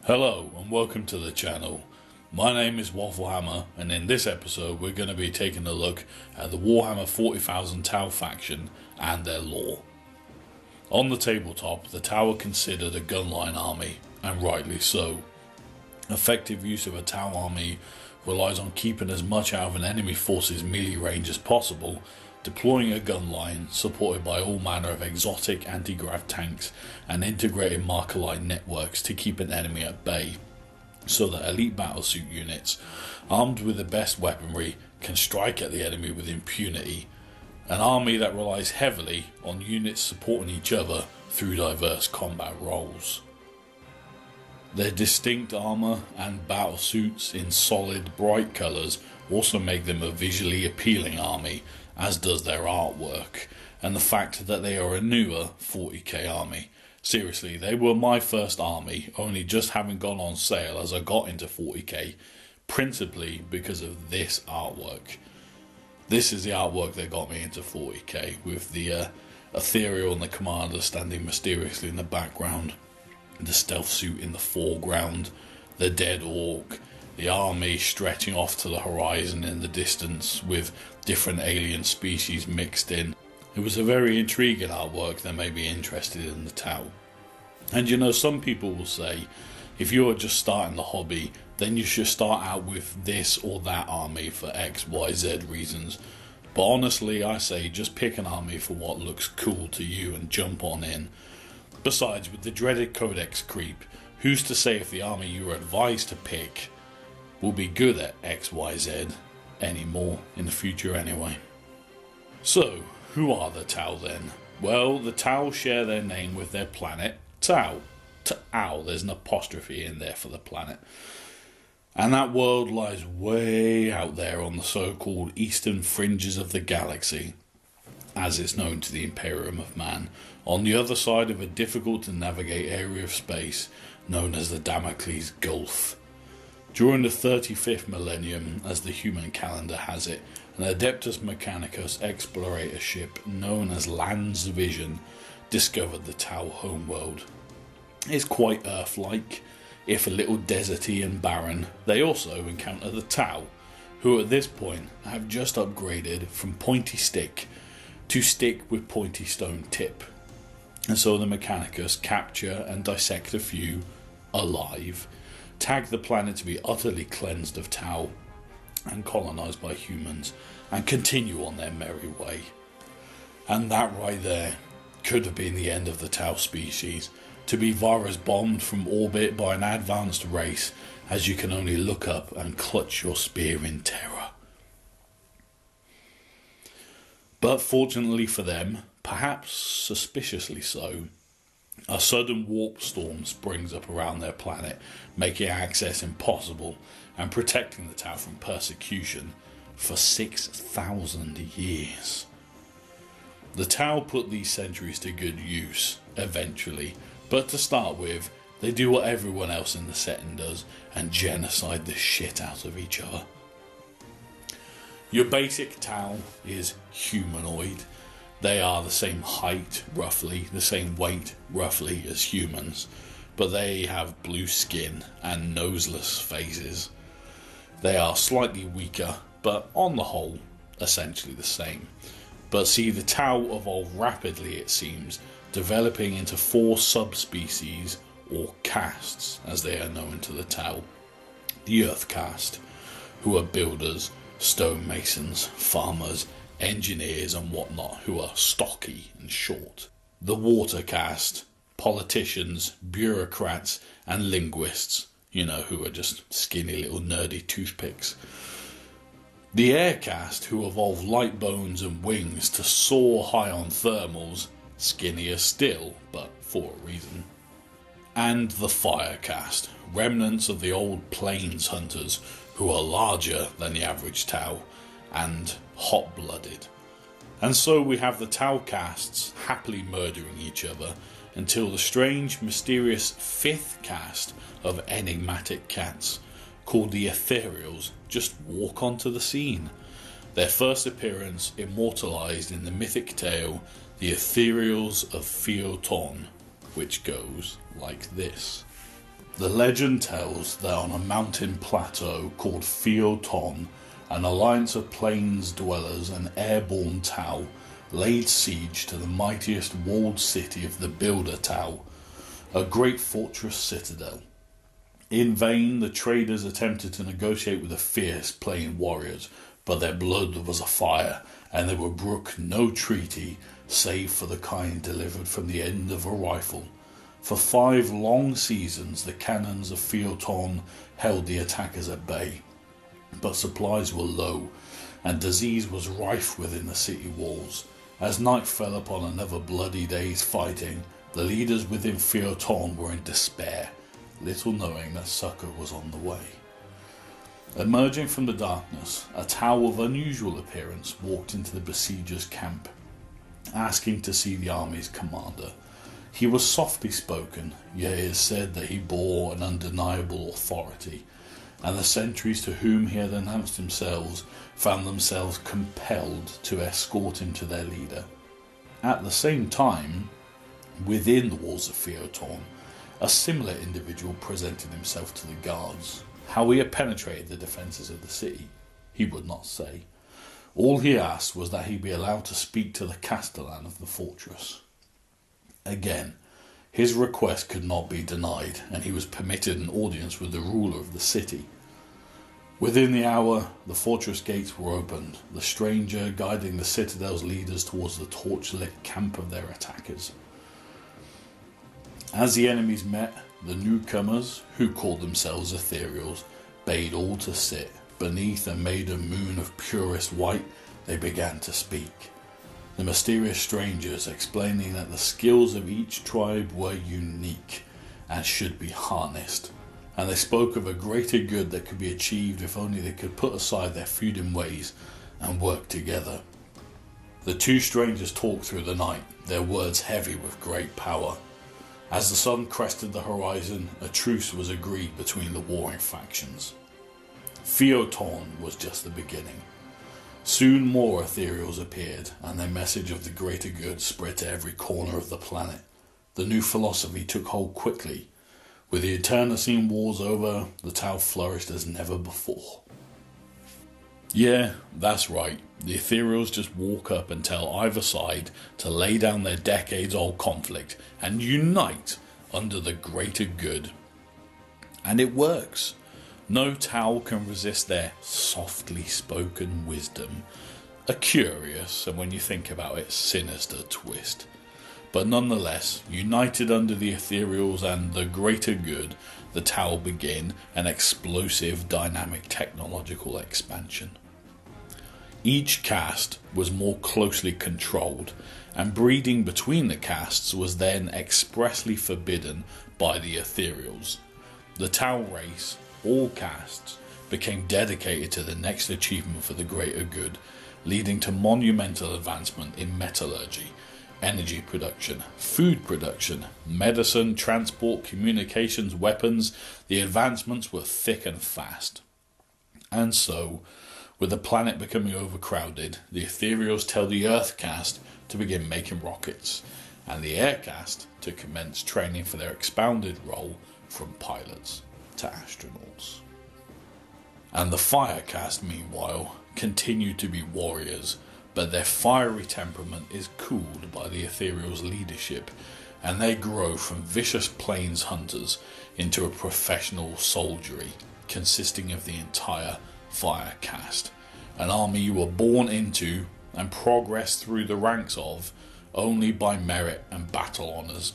Hello and welcome to the channel. My name is Warhammer, and in this episode we're going to be taking a look at the Warhammer 40,000 Tau faction and their lore. On the tabletop, the Tau are considered a gunline army, and rightly so. Effective use of a Tau army relies on keeping as much out of an enemy force's melee range as possible, deploying a gun line supported by all manner of exotic anti-grav tanks and integrated marker line networks to keep an enemy at bay, so that elite battlesuit units, armed with the best weaponry, can strike at the enemy with impunity. An army that relies heavily on units supporting each other through diverse combat roles. Their distinct armour and battlesuits in solid, bright colours also make them a visually appealing army, as does their artwork, and the fact that they are a newer 40k army. Seriously, they were my first army, only just having gone on sale as I got into 40k, principally because of this artwork. This is the artwork that got me into 40k, with the ethereal and the commander standing mysteriously in the background, the stealth suit in the foreground, the dead orc, the army stretching off to the horizon in the distance with different alien species mixed in. It was a very intriguing artwork that made me interested in the Tau. And you know, some people will say, if you are just starting the hobby, then you should start out with this or that army for X, Y, Z reasons. But honestly, I say just pick an army for what looks cool to you and jump on in. Besides, with the dreaded codex creep, who's to say if the army you are advised to pick will be good at X, Y, Z anymore in the future anyway. So, who are the Tau then? Well, the Tau share their name with their planet, Tau. Tau, there's an apostrophe in there for the planet. And that world lies way out there on the so-called eastern fringes of the galaxy, as it's known to the Imperium of Man, on the other side of a difficult to navigate area of space known as the Damocles Gulf. During the 35th millennium, as the human calendar has it, an Adeptus Mechanicus explorator ship known as Land's Vision discovered the Tau homeworld. It's quite Earth-like, if a little deserty and barren. They also encounter the Tau, who at this point have just upgraded from pointy stick to stick with pointy stone tip. And so the Mechanicus capture and dissect a few alive, tag the planet to be utterly cleansed of Tau and colonised by humans, and continue on their merry way. And that right there could have been the end of the Tau species, to be virus bombed from orbit by an advanced race as you can only look up and clutch your spear in terror. But fortunately for them, perhaps suspiciously so, a sudden warp storm springs up around their planet, making access impossible and protecting the Tau from persecution for 6,000 years. The Tau put these centuries to good use, eventually, but to start with, they do what everyone else in the setting does and genocide the shit out of each other. Your basic Tau is humanoid. They are the same height, roughly, the same weight, roughly, as humans, but they have blue skin and noseless faces. They are slightly weaker, but on the whole, essentially the same. But see, the Tau evolve rapidly, it seems, developing into 4 subspecies, or castes, as they are known to the Tau. The Earth caste, who are builders, stonemasons, farmers, engineers and whatnot, who are stocky and short. The Water caste, politicians, bureaucrats and linguists, you know, who are just skinny little nerdy toothpicks. The Air caste, who evolve light bones and wings to soar high on thermals, skinnier still, but for a reason. And the Fire caste, remnants of the old plains hunters, who are larger than the average Tau and hot-blooded. And so we have the Tau castes happily murdering each other until the strange, mysterious 5th caste of enigmatic cats, called the Ethereals, just walk onto the scene. Their first appearance immortalised in the mythic tale, The Ethereals of Phaeton, which goes like this. The legend tells that on a mountain plateau called Fioton, an alliance of plains dwellers and airborne Tau laid siege to the mightiest walled city of the Builder Tau, a great fortress citadel. In vain the traders attempted to negotiate with the fierce plain warriors, but their blood was afire, and they would brook no treaty save for the kind delivered from the end of a rifle. For 5 long seasons the cannons of Fioton held the attackers at bay, but supplies were low, and disease was rife within the city walls. As night fell upon another bloody day's fighting, the leaders within Fioton were in despair, little knowing that succour was on the way. Emerging from the darkness, a Tau of unusual appearance walked into the besiegers' camp, asking to see the army's commander. He was softly spoken, yet it is said that he bore an undeniable authority, and the sentries to whom he had announced himself found themselves compelled to escort him to their leader. At the same time, within the walls of Fioton, a similar individual presented himself to the guards. How he had penetrated the defences of the city, he would not say. All he asked was that he be allowed to speak to the castellan of the fortress. Again, his request could not be denied, and he was permitted an audience with the ruler of the city. Within the hour, the fortress gates were opened, the stranger guiding the citadel's leaders towards the torch-lit camp of their attackers. As the enemies met, the newcomers, who called themselves ethereals, bade all to sit. Beneath a maiden moon of purest white, they began to speak. The mysterious strangers explaining that the skills of each tribe were unique and should be harnessed, and they spoke of a greater good that could be achieved if only they could put aside their feuding ways and work together. The 2 strangers talked through the night, their words heavy with great power. As the sun crested the horizon, a truce was agreed between the warring factions. Fioton was just the beginning. Soon more ethereals appeared, and their message of the greater good spread to every corner of the planet. The new philosophy took hold quickly. With the Eternocene Wars over, the Tau flourished as never before. Yeah, that's right. The ethereals just walk up and tell either side to lay down their decades-old conflict and unite under the greater good. And it works. No Tau can resist their softly spoken wisdom. A curious, and when you think about it, sinister twist. But nonetheless, united under the ethereals and the greater good, the Tau begin an explosive, dynamic technological expansion. Each caste was more closely controlled, and breeding between the castes was then expressly forbidden by the ethereals. The Tau race, all castes, became dedicated to the next achievement for the greater good, leading to monumental advancement in metallurgy, energy production, food production, medicine, transport, communications, weapons. The advancements were thick and fast. And so, with the planet becoming overcrowded, the ethereals tell the Earth caste to begin making rockets, and the Air caste to commence training for their expanded role from pilots to astronauts. And the Fire caste, meanwhile, continue to be warriors, but their fiery temperament is cooled by the ethereals' leadership, and they grow from vicious plains hunters into a professional soldiery consisting of the entire Fire caste, an army you were born into and progressed through the ranks of only by merit and battle honours,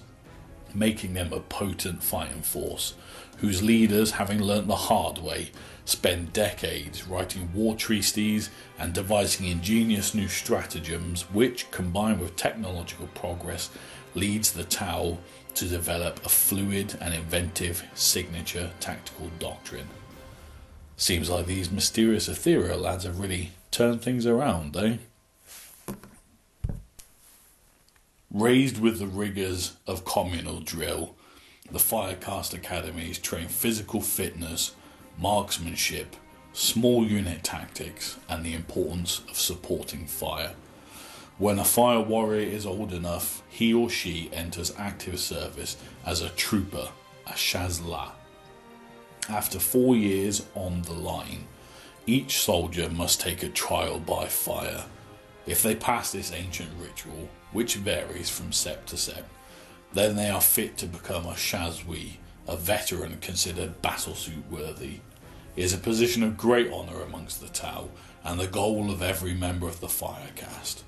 making them a potent fighting force, whose leaders, having learnt the hard way, spend decades writing war treaties and devising ingenious new stratagems which, combined with technological progress, leads the Tau to develop a fluid and inventive signature tactical doctrine. Seems like these mysterious ethereal lads have really turned things around, eh? Raised with the rigours of communal drill, the Firecast Academies train physical fitness, marksmanship, small unit tactics, and the importance of supporting fire. When a fire warrior is old enough, he or she enters active service as a trooper, a shazla, After 4 years on the line, each soldier must take a trial by fire. If they pass this ancient ritual, which varies from sept to sept, then they are fit to become a Shazwi, a veteran considered battlesuit worthy. It is a position of great honour amongst the Tau, and the goal of every member of the fire caste.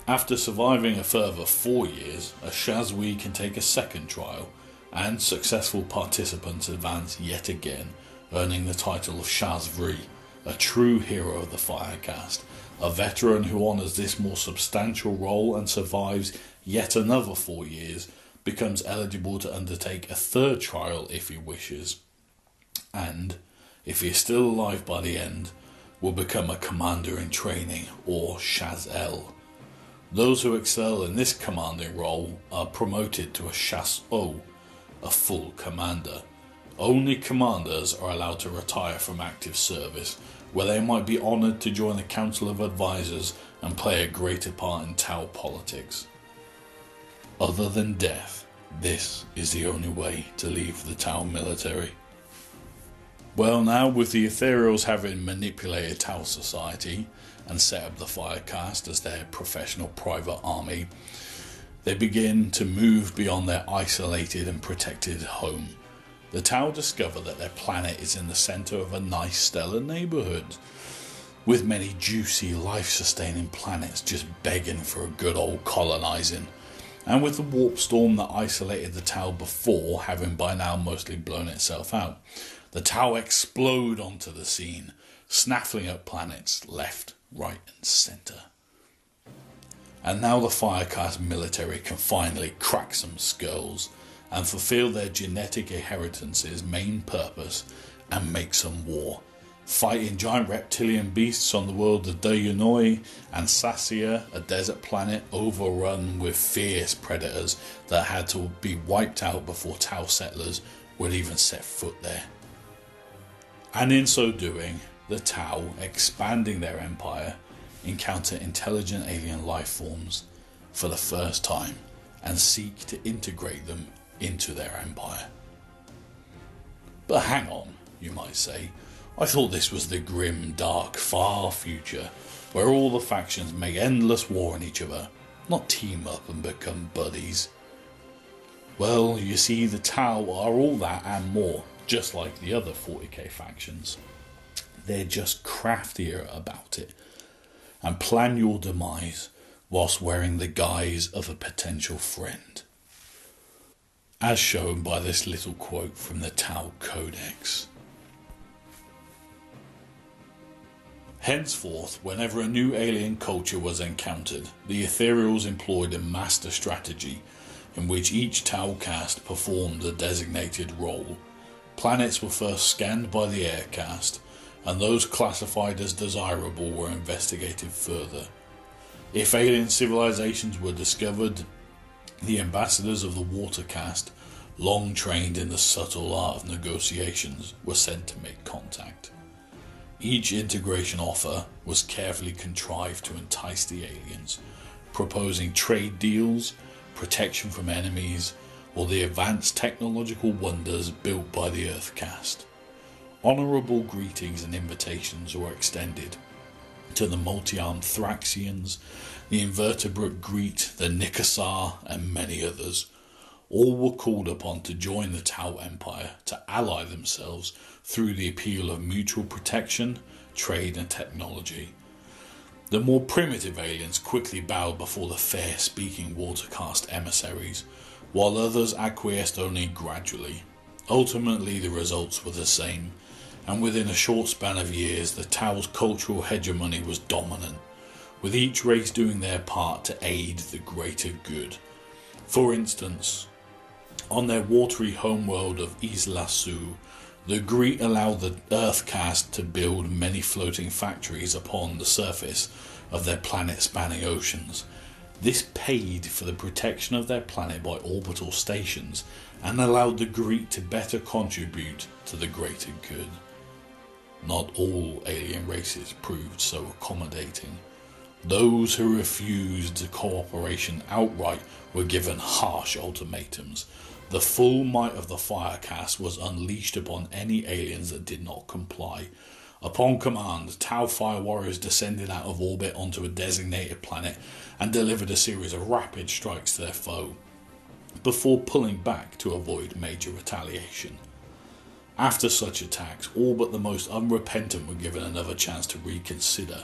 After surviving a further 4 years, a Shazwi can take a second trial, and successful participants advance yet again, earning the title of Shazvri, a true hero of the fire caste, a veteran who honours this more substantial role and survives yet another 4 years, becomes eligible to undertake a third trial if he wishes, and, if he is still alive by the end, will become a commander in training, or Shaz-El. Those who excel in this commanding role are promoted to a Shas-O, a full commander. Only commanders are allowed to retire from active service, where they might be honoured to join the Council of Advisors and play a greater part in Tau politics. Other than death, this is the only way to leave the Tau military. Well, now with the Ethereals having manipulated Tau society and set up the fire caste as their professional private army, they begin to move beyond their isolated and protected home. The Tau discover that their planet is in the centre of a nice stellar neighbourhood, with many juicy, life-sustaining planets just begging for a good old colonising. And with the warp storm that isolated the Tau before having by now mostly blown itself out, the Tau explode onto the scene, snaffling up planets left, right and centre. And now the Firecast military can finally crack some skulls and fulfill their genetic inheritance's main purpose and make some war, fighting giant reptilian beasts on the world of Dayunoi and Sasia, a desert planet overrun with fierce predators that had to be wiped out before Tau settlers would even set foot there. And in so doing, the Tau, expanding their empire, encounter intelligent alien life forms for the first time and seek to integrate them into their empire. But hang on, you might say, I thought this was the grim, dark, far future where all the factions make endless war on each other, not team up and become buddies. Well, you see, the Tau are all that and more, just like the other 40k factions. They're just craftier about it and plan your demise whilst wearing the guise of a potential friend, as shown by this little quote from the Tau Codex. Henceforth, whenever a new alien culture was encountered, the Ethereals employed a master strategy in which each Tau caste performed a designated role. Planets were first scanned by the air caste, and those classified as desirable were investigated further. If alien civilizations were discovered, the ambassadors of the water caste, long trained in the subtle art of negotiations, were sent to make contact. Each integration offer was carefully contrived to entice the aliens, proposing trade deals, protection from enemies, or the advanced technological wonders built by the Earth caste. Honourable greetings and invitations were extended to the multi-armed Thraxians, the invertebrate Greet, the Nikasar, and many others. All were called upon to join the Tau Empire, to ally themselves through the appeal of mutual protection, trade and technology. The more primitive aliens quickly bowed before the fair-speaking watercast emissaries, while others acquiesced only gradually. Ultimately, the results were the same, and within a short span of years, the Tau's cultural hegemony was dominant, with each race doing their part to aid the greater good. For instance, on their watery homeworld of Isla Su, the Greet allowed the Earth caste to build many floating factories upon the surface of their planet-spanning oceans. This paid for the protection of their planet by orbital stations and allowed the Greek to better contribute to the greater good. Not all alien races proved so accommodating. Those who refused cooperation outright were given harsh ultimatums. The full might of the Firecast was unleashed upon any aliens that did not comply. Upon command, Tau Fire Warriors descended out of orbit onto a designated planet and delivered a series of rapid strikes to their foe, before pulling back to avoid major retaliation. After such attacks, all but the most unrepentant were given another chance to reconsider.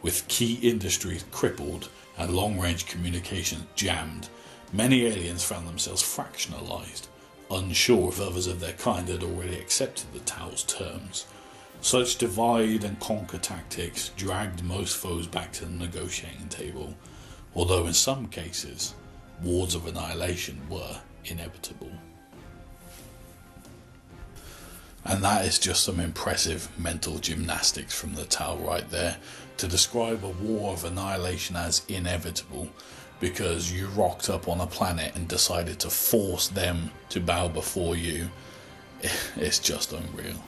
With key industries crippled and long-range communications jammed, many aliens found themselves fractionalized, unsure if others of their kind had already accepted the Tau's terms. Such divide and conquer tactics dragged most foes back to the negotiating table, although in some cases, wars of annihilation were inevitable. And that is just some impressive mental gymnastics from the Tau right there, to describe a war of annihilation as inevitable because you rocked up on a planet and decided to force them to bow before you. It's just unreal.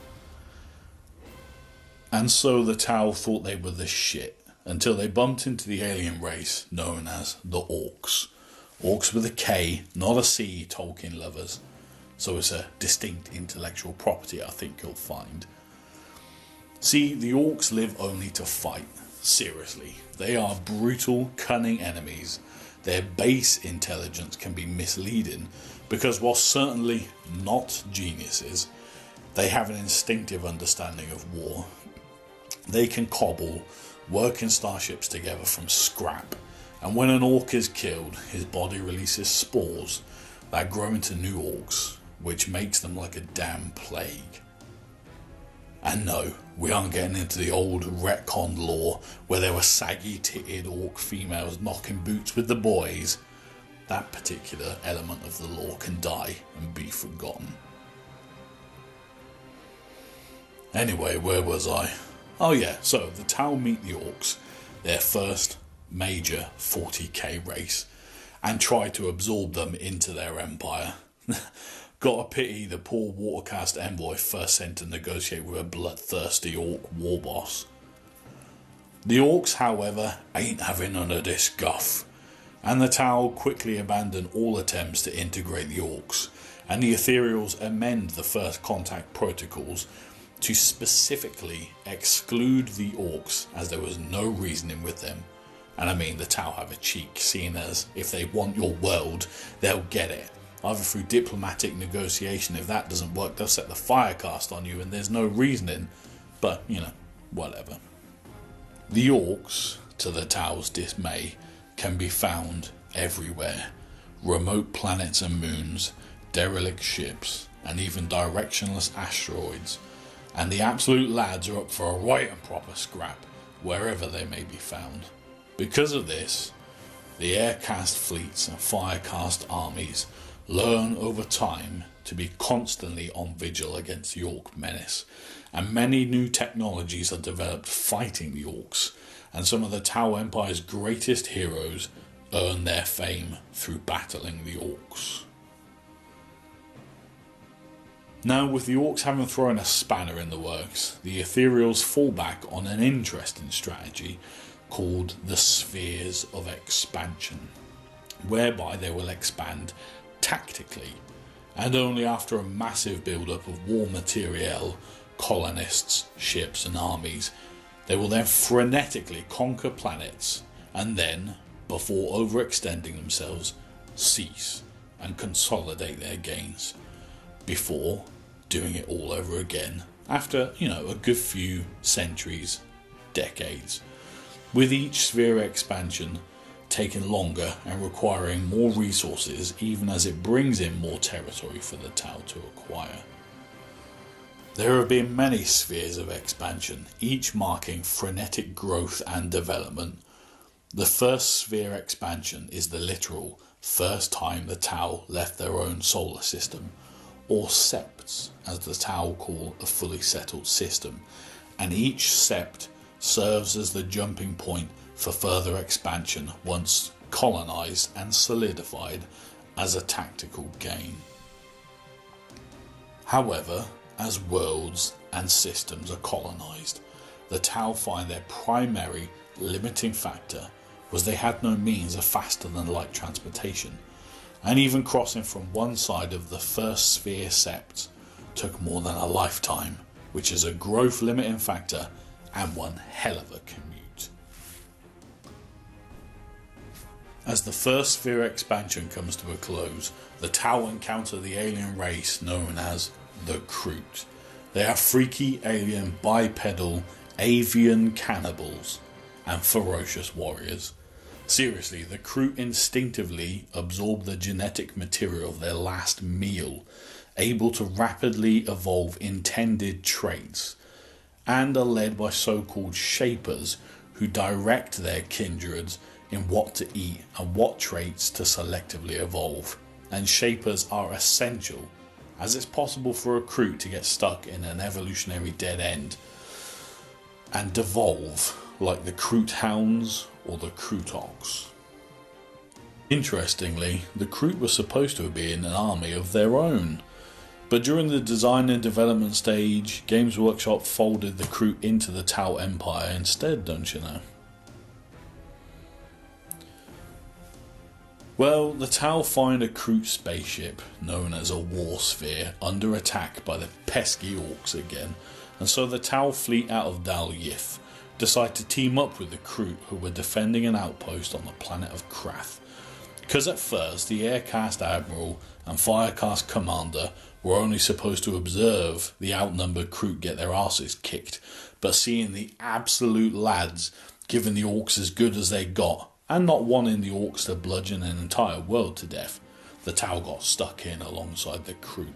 And so the Tau thought they were the shit, until they bumped into the alien race known as the Orcs. Orcs with a K, not a C, Tolkien lovers. So it's a distinct intellectual property, I think you'll find. See, the Orcs live only to fight. Seriously. They are brutal, cunning enemies. Their base intelligence can be misleading, because while certainly not geniuses, they have an instinctive understanding of war. They can cobble working starships together from scrap, and when an Orc is killed, his body releases spores that grow into new Orcs, which makes them like a damn plague. And no, we aren't getting into the old retcon lore where there were saggy-titted Orc females knocking boots with the boys. That particular element of the lore can die and be forgotten. Anyway, where was I? Oh yeah, so the Tau meet the Orcs, their first major 40k race, and try to absorb them into their empire. Gotta pity the poor Watercast envoy first sent to negotiate with a bloodthirsty Orc war boss. The Orcs, however, ain't having none of this guff, and the Tau quickly abandon all attempts to integrate the Orcs, and the Ethereals amend the first contact protocols to specifically exclude the Orcs, as there was no reasoning with them. And I mean, the Tau have a cheek, seeing as if they want your world, they'll get it. Either through diplomatic negotiation. If that doesn't work, they'll set the Firecast on you, and there's no reasoning. But, you know, whatever. The Orcs, to the Tau's dismay, can be found everywhere. Remote planets and moons, derelict ships, and even directionless asteroids. And the absolute lads are up for a right and proper scrap, wherever they may be found. Because of this, the Aircast fleets and Firecast armies learn over time to be constantly on vigil against the Orc menace, and many new technologies are developed fighting the Orcs, and some of the Tau Empire's greatest heroes earn their fame through battling the Orcs. Now, with the Orcs having thrown a spanner in the works, the Ethereals fall back on an interesting strategy called the Spheres of Expansion, whereby they will expand tactically, and only after a massive build-up of war materiel, colonists, ships and armies, they will then frenetically conquer planets, and then, before overextending themselves, cease and consolidate their gains, before doing it all over again after, a good few centuries, decades, with each sphere expansion taking longer and requiring more resources, even as it brings in more territory for the Tau to acquire. There have been many spheres of expansion, each marking frenetic growth and development. The first sphere expansion is the literal first time the Tau left their own solar system, or septs, as the Tau call a fully settled system, and each sept serves as the jumping point for further expansion once colonized and solidified as a tactical gain. However, as worlds and systems are colonized, the Tau find their primary limiting factor was they had no means of faster than light transportation, and even crossing from one side of the first sphere sept took more than a lifetime, which is a growth limiting factor and one hell of a commute. As the first sphere expansion comes to a close, the Tau encounter the alien race known as the Kroot. They are freaky alien bipedal avian cannibals and ferocious warriors. Seriously, the Kroot instinctively absorb the genetic material of their last meal, able to rapidly evolve intended traits, and are led by so-called shapers who direct their kindreds in what to eat and what traits to selectively evolve. And shapers are essential, as it's possible for a Kroot to get stuck in an evolutionary dead end and devolve like the Kroot hounds or the Krootox. Interestingly, the Kroot were supposed to be in an army of their own, but during the design and development stage, Games Workshop folded the Kroot into the Tau Empire instead, don't you know? Well, the Tau find a Kroot spaceship, known as a War Sphere, under attack by the pesky Orcs again, and so the Tau fleet out of Dal Yith decide to team up with the Kroot, who were defending an outpost on the planet of Krath. Because at first the Aircast Admiral and Firecast Commander were only supposed to observe the outnumbered Kroot get their asses kicked, but seeing the absolute lads giving the Orcs as good as they got, and not wanting the Orcs to bludgeon an entire world to death, the Tau got stuck in alongside the Kroot.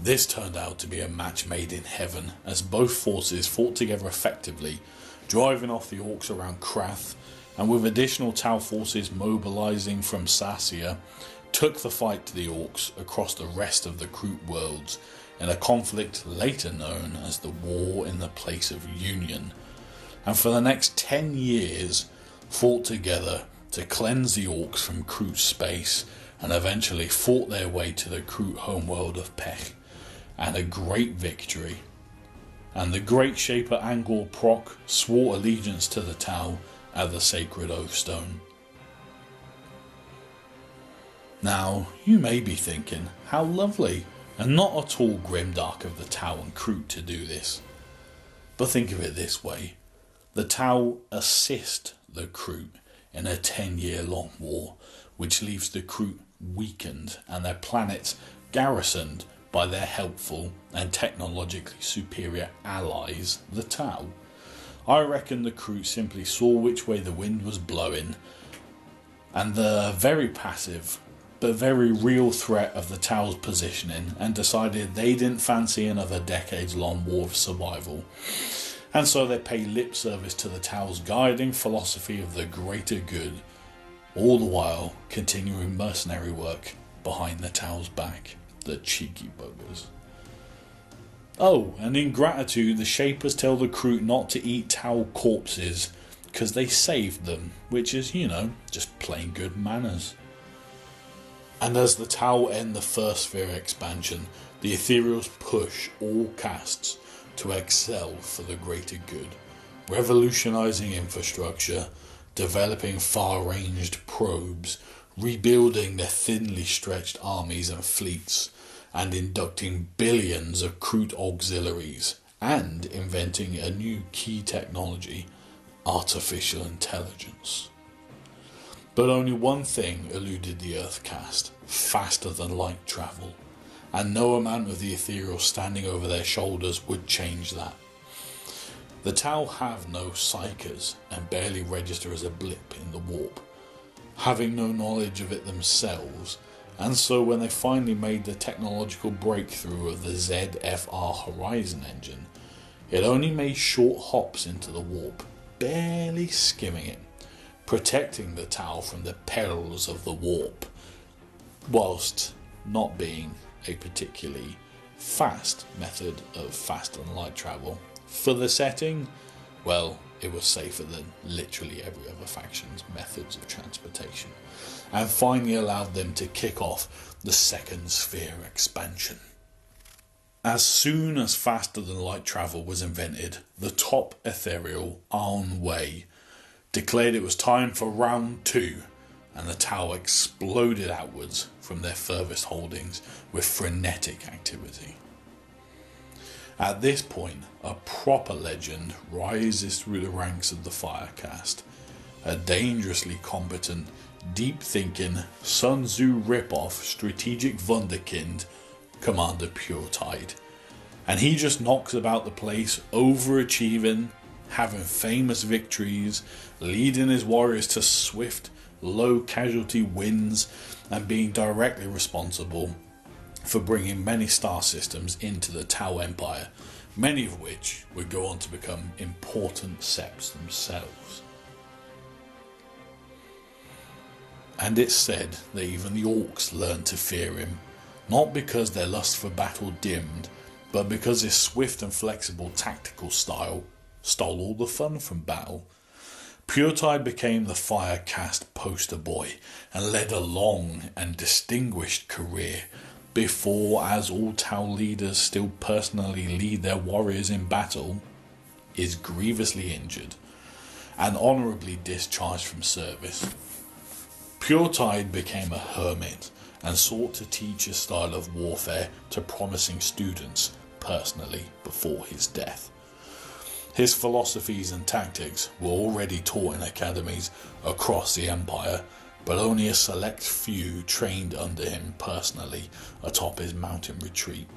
This turned out to be a match made in heaven, as both forces fought together effectively, driving off the Orcs around Krath, and with additional Tau forces mobilising from Sassia, took the fight to the Orcs across the rest of the Kroot worlds in a conflict later known as the War in the Place of Union, and for the next 10 years fought together to cleanse the Orcs from Kroot space, and eventually fought their way to the Kroot homeworld of Pech, and a great victory. And the great Shaper Angor Proc swore allegiance to the Tau at the Sacred Oathstone. Now, you may be thinking, how lovely, and not at all grimdark of the Tau and Kroot to do this. But think of it this way, the Tau assist the Kroot in a 10-year-long war, which leaves the Kroot weakened and their planets garrisoned by their helpful and technologically superior allies, the Tau. I reckon the Kroot simply saw which way the wind was blowing, and the very passive but very real threat of the Tau's positioning, and decided they didn't fancy another decades-long war of survival. And so they pay lip service to the Tau's guiding philosophy of the greater good, all the while continuing mercenary work behind the Tau's back. The cheeky buggers. Oh, and in gratitude, the Shapers tell the Kroot not to eat Tau corpses because they saved them, which is, you know, just plain good manners. And as the Tau end the first sphere expansion, the Ethereals push all castes to excel for the greater good, revolutionizing infrastructure, developing far-ranged probes, rebuilding their thinly stretched armies and fleets, and inducting billions of Kroot auxiliaries, and inventing a new key technology, artificial intelligence. But only one thing eluded the Earthcast, faster than light travel, and no amount of the Ethereal standing over their shoulders would change that. The Tau have no psychers and barely register as a blip in the warp, having no knowledge of it themselves, and so when they finally made the technological breakthrough of the ZFR Horizon engine, it only made short hops into the warp, barely skimming it, protecting the Tau from the perils of the warp, whilst not being a particularly fast method of faster than light travel. For the setting, well, it was safer than literally every other faction's methods of transportation, and finally allowed them to kick off the second sphere expansion. As soon as faster than light travel was invented, the top ethereal, Arn Wei, declared it was time for round 2, and the Tau exploded outwards from their furthest holdings with frenetic activity. At this point, a proper legend rises through the ranks of the Firecast, a dangerously competent, deep-thinking, Sun Tzu rip-off strategic wunderkind, Commander Puretide. And he just knocks about the place, overachieving, having famous victories, leading his warriors to swift, low casualty wins, and being directly responsible for bringing many star systems into the Tau Empire, many of which would go on to become important septs themselves. And it's said that even the orcs learned to fear him, not because their lust for battle dimmed, but because his swift and flexible tactical style stole all the fun from battle. Puretide became the Firecast poster boy and led a long and distinguished career before, as all Tau leaders still personally lead their warriors in battle, is grievously injured and honourably discharged from service. Puretide became a hermit and sought to teach a style of warfare to promising students personally before his death. His philosophies and tactics were already taught in academies across the Empire, but only a select few trained under him personally atop his mountain retreat.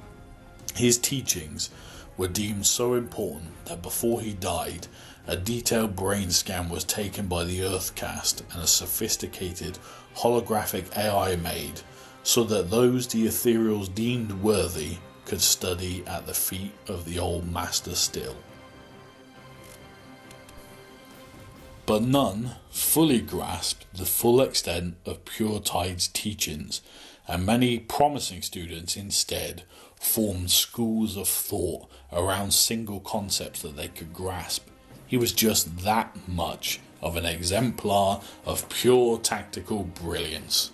His teachings were deemed so important that before he died, a detailed brain scan was taken by the Earthcast and a sophisticated holographic AI made, so that those the Ethereals deemed worthy could study at the feet of the old master still. But none fully grasped the full extent of Puretide's teachings, and many promising students instead formed schools of thought around single concepts that they could grasp. He was just that much of an exemplar of pure tactical brilliance.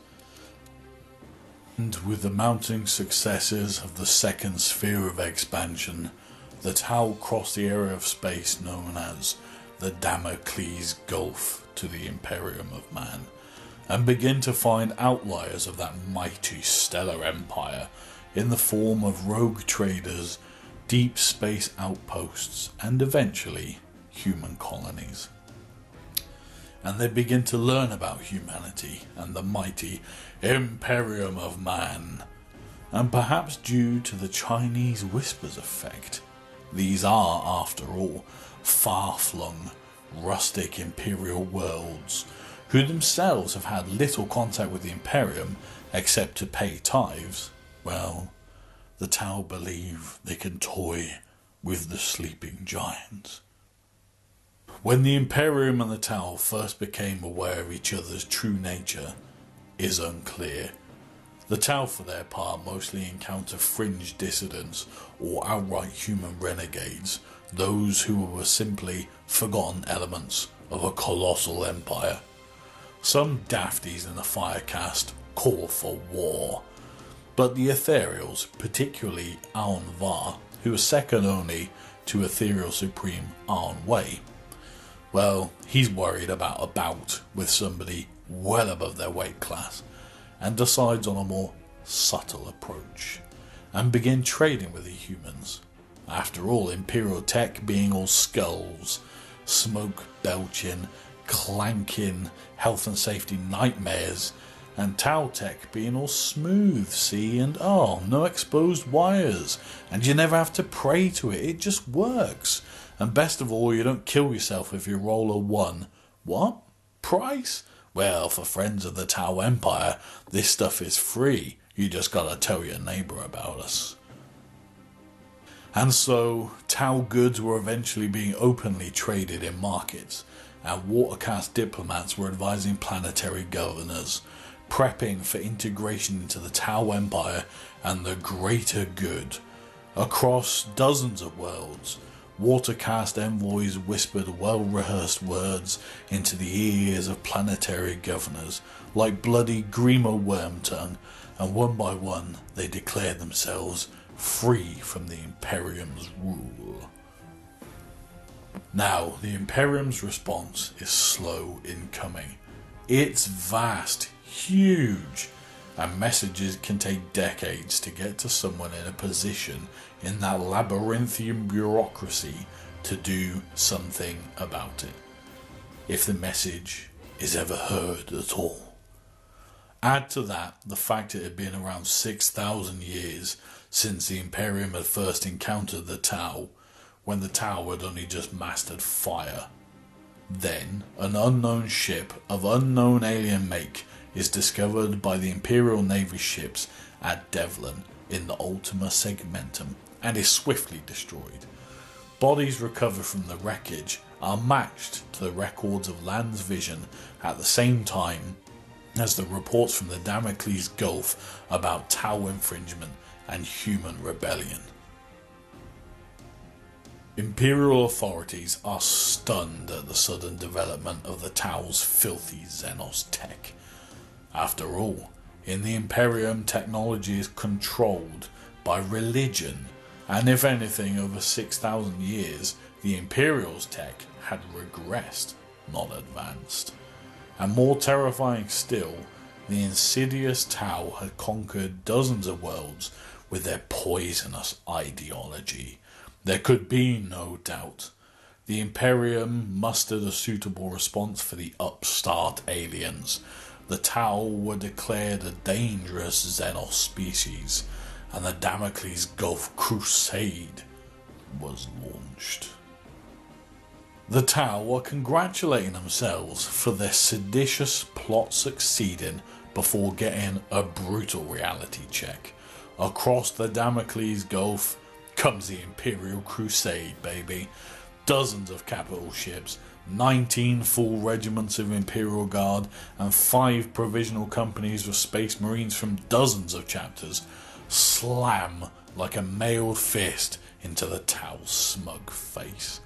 And with the mounting successes of the second sphere of expansion, the Tau crossed the area of space known as the Damocles Gulf to the Imperium of Man, and begin to find outliers of that mighty stellar empire in the form of rogue traders, deep space outposts, and eventually human colonies. And they begin to learn about humanity and the mighty Imperium of Man. And perhaps due to the Chinese Whispers effect, these are, after all, far-flung, rustic imperial worlds, who themselves have had little contact with the Imperium except to pay tithes. Well, the Tau believe they can toy with the sleeping giants. When the Imperium and the Tau first became aware of each other's true nature is unclear. The Tau, for their part, mostly encounter fringe dissidents or outright human renegades, those who were simply forgotten elements of a colossal empire. Some dafties in the Firecast call for war, but the Ethereals, particularly Arn Va, who is second only to Ethereal Supreme Arn Wei, well, he's worried about a bout with somebody well above their weight class, and decides on a more subtle approach, and begin trading with the humans. After all, Imperial tech being all skulls, smoke belching, clanking, health and safety nightmares, and Tau tech being all smooth, see, and no exposed wires, and you never have to pray to it, it just works. And best of all, you don't kill yourself if you roll a 1. What? Price? Well, for friends of the Tau Empire, this stuff is free. You just gotta tell your neighbour about us. And so, Tau goods were eventually being openly traded in markets, and Watercast diplomats were advising planetary governors, prepping for integration into the Tau Empire and the greater good. Across dozens of worlds, Watercast envoys whispered well-rehearsed words into the ears of planetary governors, like bloody Grima Wormtongue, and one by one they declared themselves free from the Imperium's rule. Now, the Imperium's response is slow in coming. It's vast, huge, and messages can take decades to get to someone in a position in that labyrinthian bureaucracy to do something about it, if the message is ever heard at all. Add to that the fact it had been around 6,000 years since the Imperium had first encountered the Tau, when the Tau had only just mastered fire. Then, an unknown ship of unknown alien make is discovered by the Imperial Navy ships at Devlin in the Ultima Segmentum and is swiftly destroyed. Bodies recovered from the wreckage are matched to the records of Land's vision at the same time as the reports from the Damocles Gulf about Tau infringement and human rebellion. Imperial authorities are stunned at the sudden development of the Tau's filthy Xenos tech. After all, in the Imperium, technology is controlled by religion, and if anything, over 6,000 years, the Imperial's tech had regressed, not advanced. And more terrifying still, the insidious Tau had conquered dozens of worlds with their poisonous ideology. There could be no doubt. The Imperium mustered a suitable response for the upstart aliens. The Tau were declared a dangerous Xenos species, and the Damocles Gulf Crusade was launched. The Tau were congratulating themselves for their seditious plot succeeding before getting a brutal reality check. Across the Damocles Gulf comes the Imperial Crusade, baby. Dozens of capital ships, 19 full regiments of Imperial Guard, and 5 provisional companies of Space Marines from dozens of chapters slam like a mailed fist into the Tau's smug face.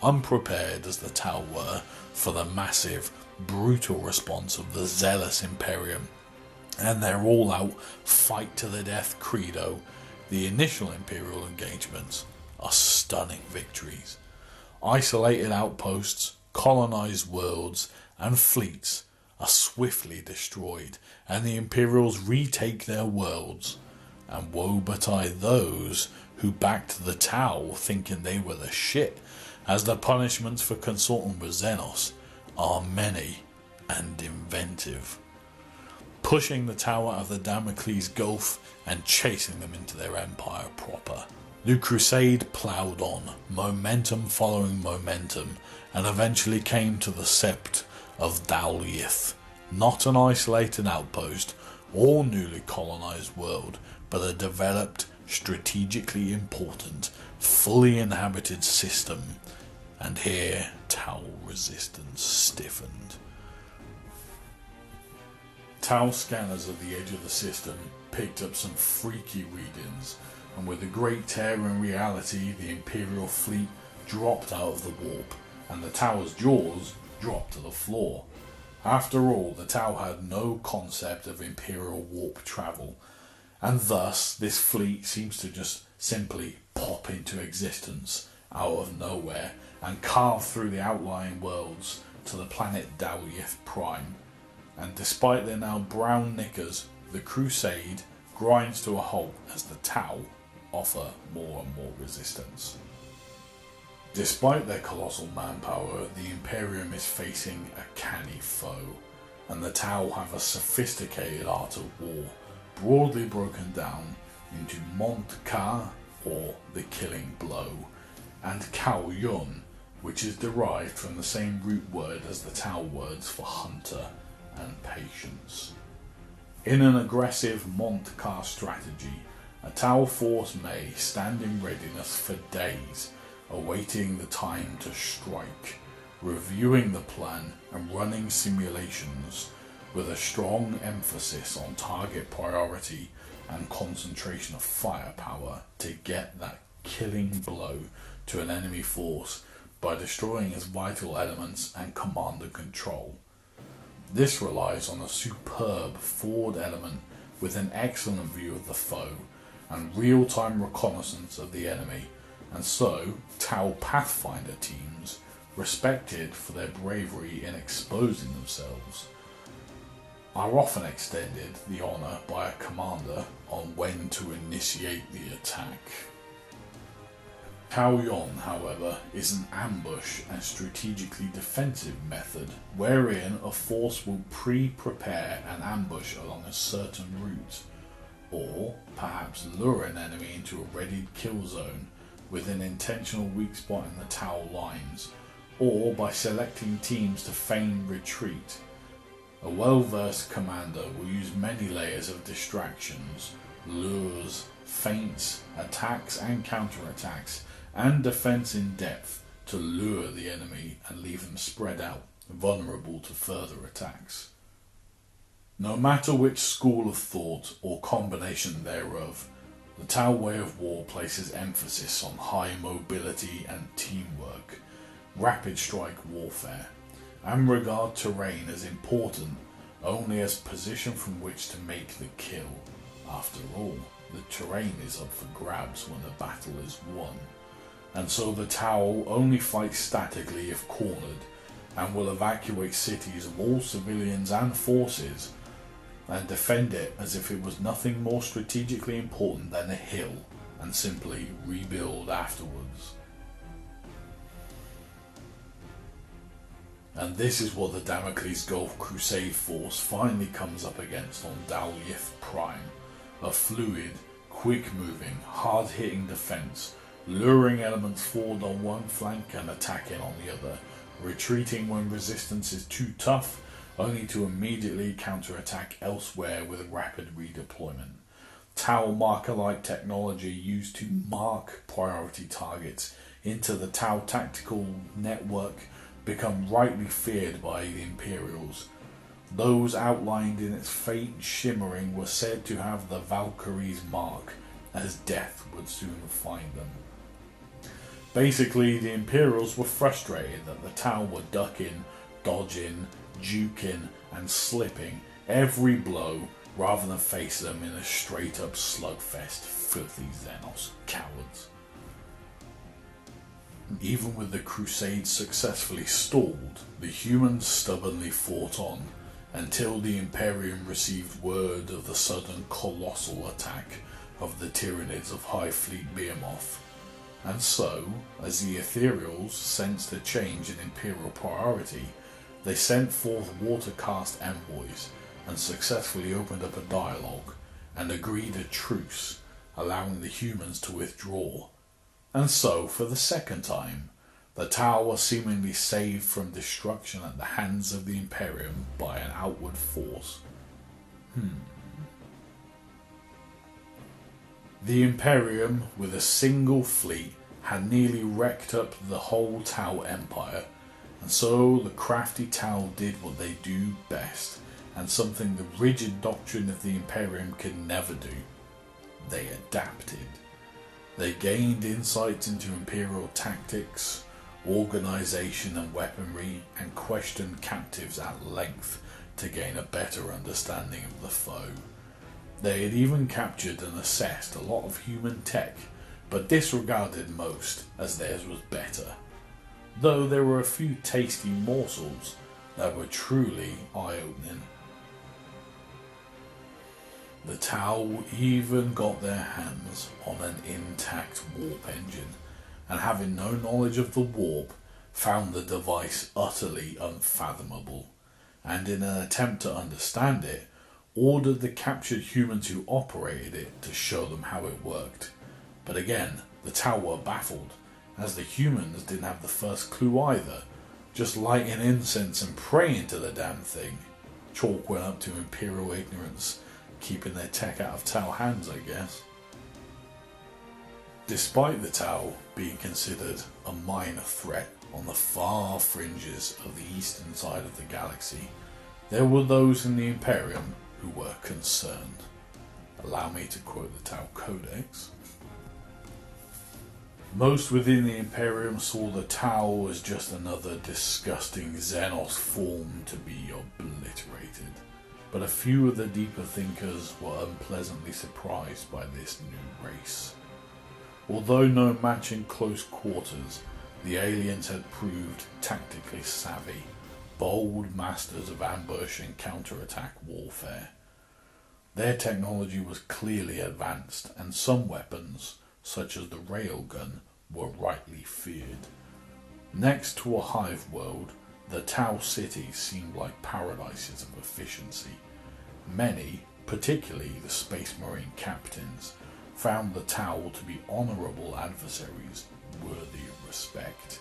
Unprepared as the Tau were for the massive, brutal response of the zealous Imperium and their all-out fight-to-the-death credo, the initial Imperial engagements are stunning victories. Isolated outposts, colonized worlds, and fleets are swiftly destroyed, and the Imperials retake their worlds. And woe betide those who backed the Tau thinking they were the shit, as the punishments for consorting with Xenos are many and inventive. Pushing the Tau out of the Damocles Gulf and chasing them into their empire proper. The Crusade ploughed on, momentum following momentum, and eventually came to the Sept of Dalyth, not an isolated outpost or newly colonized world, but a developed, strategically important, fully inhabited system. And here, Tau resistance stiffened. Tau scanners at the edge of the system picked up some freaky readings, and with a great tear in reality, the Imperial fleet dropped out of the warp, and the Tau's jaws dropped to the floor. After all, the Tau had no concept of Imperial warp travel, and thus this fleet seems to just simply pop into existence out of nowhere and carve through the outlying worlds to the planet Dalyth Prime. And despite their now brown knickers, the Crusade grinds to a halt as the Tau offer more and more resistance. Despite their colossal manpower, the Imperium is facing a canny foe, and the Tau have a sophisticated art of war, broadly broken down into Mont Ka, or the killing blow, and Kao Yun, which is derived from the same root word as the Tau words for hunter and patience. In an aggressive Mont Ka strategy, a Tau force may stand in readiness for days, awaiting the time to strike, reviewing the plan and running simulations with a strong emphasis on target priority and concentration of firepower to get that killing blow to an enemy force by destroying its vital elements and command and control. This relies on a superb forward element with an excellent view of the foe and real-time reconnaissance of the enemy, and so Tau Pathfinder teams respected for their bravery in exposing themselves are often extended the honour by a commander on when to initiate the attack. Tau Yon, however, is an ambush and strategically defensive method wherein a force will pre-prepare an ambush along a certain route, or perhaps lure an enemy into a readied kill zone with an intentional weak spot in the Tau lines, or by selecting teams to feign retreat. A well-versed commander will use many layers of distractions, lures, feints, attacks and counterattacks, and defense in depth to lure the enemy and leave them spread out, vulnerable to further attacks. No matter which school of thought or combination thereof, the Tau way of war places emphasis on high mobility and teamwork, rapid strike warfare, and regard terrain as important only as position from which to make the kill. After all, the terrain is up for grabs when the battle is won, and so the Tau only fight statically if cornered, and will evacuate cities of all civilians and forces and defend it as if it was nothing more strategically important than a hill, and simply rebuild afterwards. And this is what the Damocles Gulf Crusade force finally comes up against on Dal Yith Prime, a fluid, quick-moving, hard-hitting defense, luring elements forward on one flank and attacking on the other, retreating when resistance is too tough, only to immediately counterattack elsewhere with rapid redeployment. Tau marker-like technology used to mark priority targets into the Tau tactical network become rightly feared by the Imperials. Those outlined in its faint shimmering were said to have the Valkyrie's mark, as death would soon find them. Basically, the Imperials were frustrated that the Tau were ducking, dodging, juking and slipping every blow rather than face them in a straight up slugfest. Filthy Xenos cowards. Even with the Crusade successfully stalled, the humans stubbornly fought on until the Imperium received word of the sudden colossal attack of the Tyranids of High Fleet Behemoth. And so, as the Ethereals sensed a change in Imperial priority, they sent forth water-cast envoys and successfully opened up a dialogue and agreed a truce, allowing the humans to withdraw. And so, for the second time, the Tau was seemingly saved from destruction at the hands of the Imperium by an outward force. The Imperium, with a single fleet, had nearly wrecked up the whole Tau Empire, and so the crafty Tau did what they do best, and something the rigid doctrine of the Imperium could never do. They adapted. They gained insights into Imperial tactics, organisation and weaponry, and questioned captives at length to gain a better understanding of the foe. They had even captured and assessed a lot of human tech, but disregarded most as theirs was better, though there were a few tasty morsels that were truly eye-opening. The Tau even got their hands on an intact warp engine, and having no knowledge of the warp, found the device utterly unfathomable, and in an attempt to understand it, ordered the captured humans who operated it to show them how it worked. But again, the Tau were baffled, as the humans didn't have the first clue either, just lighting incense and praying to the damn thing. Chalk went up to Imperial ignorance, keeping their tech out of Tau hands, I guess. Despite the Tau being considered a minor threat on the far fringes of the eastern side of the galaxy, there were those in the Imperium who were concerned. Allow me to quote the Tau Codex. Most within the Imperium saw the Tau as just another disgusting Xenos form to be obliterated. but a few of the deeper thinkers were unpleasantly surprised by this new race. Although no match in close quarters, the aliens had proved tactically savvy, bold masters of ambush and counterattack warfare. Their technology was clearly advanced, and some weapons, such as the railgun, were rightly feared. Next to a hive world, the Tau cities seemed like paradises of efficiency. Many, particularly the Space Marine captains, found the Tau to be honourable adversaries worthy of respect.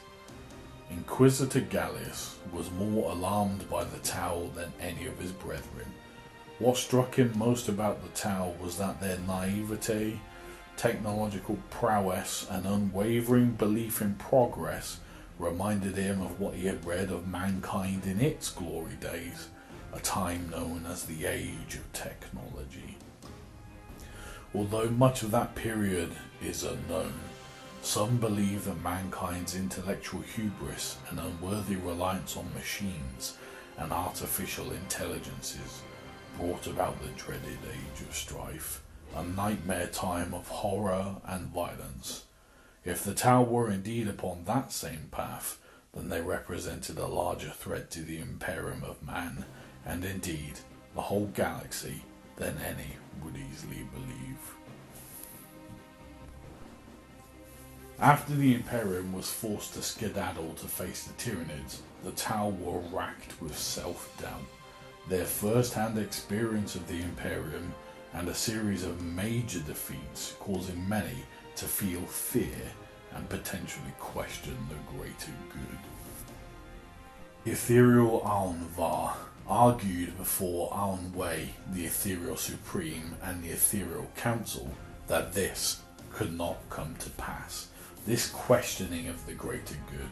Inquisitor Gallius was more alarmed by the Tau than any of his brethren. What struck him most about the Tau was that their naivete, technological prowess, and unwavering belief in progress reminded him of what he had read of mankind in its glory days, a time known as the Age of Technology. Although much of that period is unknown, some believe that mankind's intellectual hubris and unworthy reliance on machines and artificial intelligences brought about the dreaded Age of Strife, a nightmare time of horror and violence. If the Tau were indeed upon that same path, then they represented a larger threat to the Imperium of Man, and indeed the whole galaxy, than any would easily believe. After the Imperium was forced to skedaddle to face the Tyranids, the Tau were racked with self-doubt. Their first-hand experience of the Imperium and a series of major defeats causing many to feel fear and potentially question the greater good. The ethereal Aun-Var argued before Aun-Wei, the ethereal supreme, and the ethereal council that this could not come to pass, this questioning of the greater good,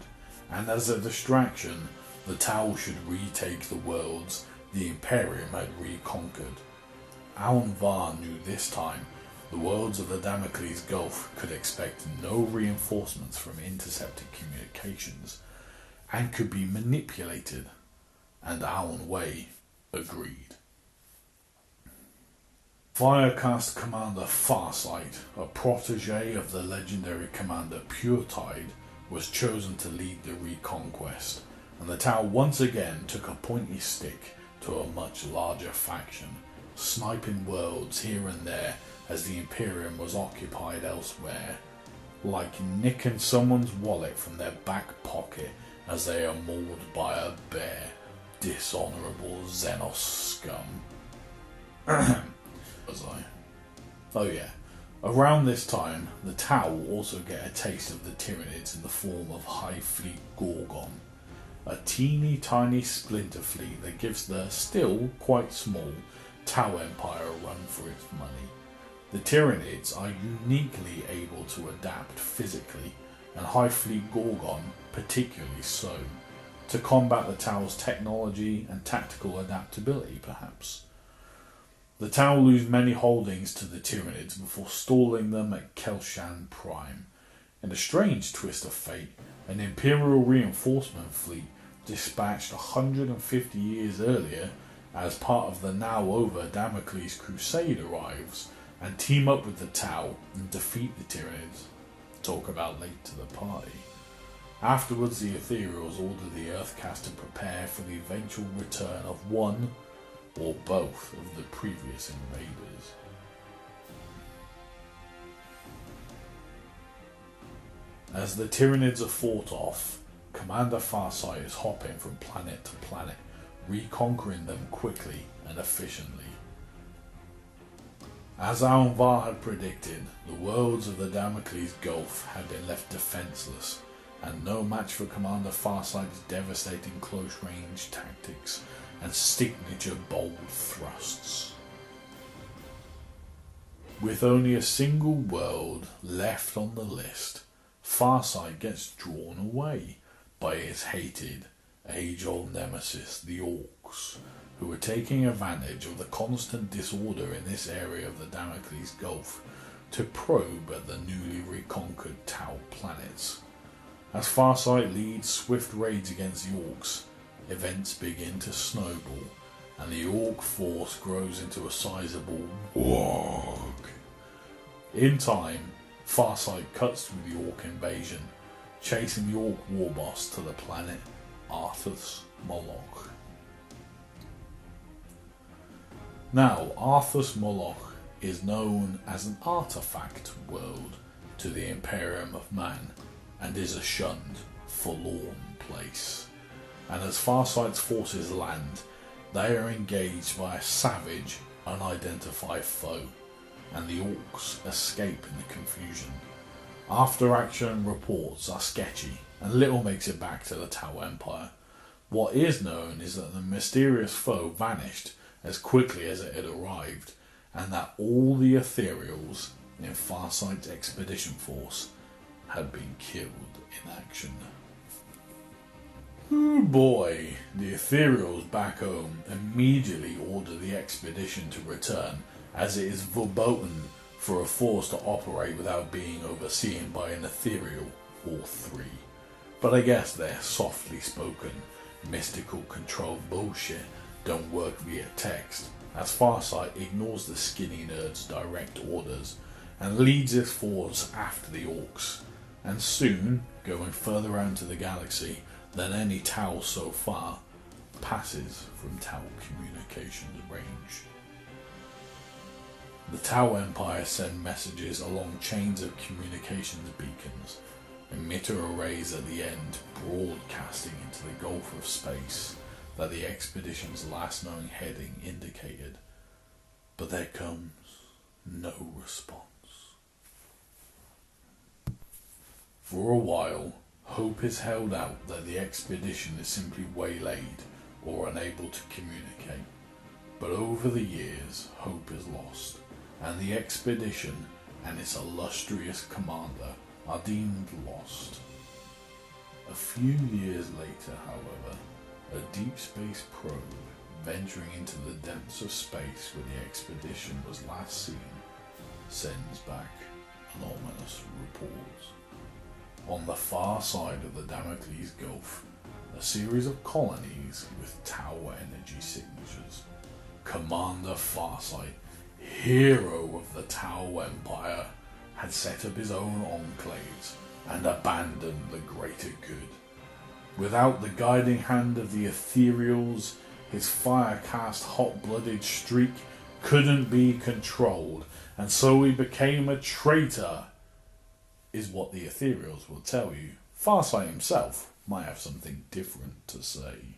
and as a distraction, the Tau should retake the worlds the Imperium had reconquered. Aun-Var knew this time the worlds of the Damocles Gulf could expect no reinforcements from intercepted communications and could be manipulated, and Aun-Wei agreed. Firecast Commander Farsight, a protege of the legendary Commander Puretide, was chosen to lead the reconquest, and the Tau once again took a pointy stick to a much larger faction, sniping worlds here and there as the Imperium was occupied elsewhere, like nicking someone's wallet from their back pocket as they are mauled by a bear. Dishonourable Xenos scum. Was I? Oh yeah. Around this time, the Tau will also get a taste of the Tyranids in the form of Hive Fleet Gorgon, a teeny tiny splinter fleet that gives the still quite small Tau Empire a run for its money. The Tyranids are uniquely able to adapt physically, and Hive Fleet Gorgon particularly so, to combat the Tau's technology and tactical adaptability perhaps. The Tau lose many holdings to the Tyranids before stalling them at Kelshan Prime. In a strange twist of fate, an Imperial reinforcement fleet dispatched 150 years earlier as part of the now over Damocles Crusade arrives and team up with the Tau and defeat the Tyranids. Talk about late to the party. Afterwards, the Ethereals order the Earthcast to prepare for the eventual return of one or both of the previous invaders. As the Tyranids are fought off, Commander Farsight is hopping from planet to planet, reconquering them quickly and efficiently. As Aun-Var had predicted, the worlds of the Damocles Gulf had been left defenseless, and no match for Commander Farsight's devastating close-range tactics and signature bold thrusts. With only a single world left on the list, Farsight gets drawn away by his hated, age-old nemesis, the Orcs, who are taking advantage of the constant disorder in this area of the Damocles Gulf to probe at the newly reconquered Tau planets. As Farsight leads swift raids against the Orcs, events begin to snowball, and the Orc force grows into a sizable warg. In time, Farsight cuts through the Orc invasion, chasing the Orc war boss to the planet Arthas Moloch. Now, Arthas Moloch is known as an artifact world to the Imperium of Man, and is a shunned, forlorn place. And as Farsight's forces land, they are engaged by a savage, unidentified foe, and the Orcs escape in the confusion. After action reports are sketchy, and little makes it back to the Tau Empire. What is known is that the mysterious foe vanished as quickly as it had arrived, and that all the Ethereals in Farsight's expedition force had been killed in action. Oh boy, the Ethereals back home immediately order the expedition to return, as it is verboten for a force to operate without being overseen by an Ethereal or three. But I guess their softly spoken, mystical control bullshit don't work via text, as Farsight ignores the skinny nerd's direct orders and leads his force after the Orcs, and soon, going further out into the galaxy than any Tau so far, passes from Tau communications range. The Tau Empire send messages along chains of communications beacons, emitter arrays at the end broadcasting into the gulf of space that the expedition's last known heading indicated, but there comes no response. For a while, hope is held out that the expedition is simply waylaid or unable to communicate, but over the years hope is lost, and the expedition and its illustrious commander are deemed lost. A few years later, however, a deep space probe venturing into the depths of space where the expedition was last seen sends back an ominous report. On the far side of the Damocles Gulf, a series of colonies with Tau energy signatures. Commander Farsight, hero of the Tau Empire, had set up his own enclaves and abandoned the greater good. Without the guiding hand of the Ethereals, his fire-cast hot-blooded streak couldn't be controlled, and so he became a traitor, is what the Ethereals will tell you. Farsight himself might have something different to say.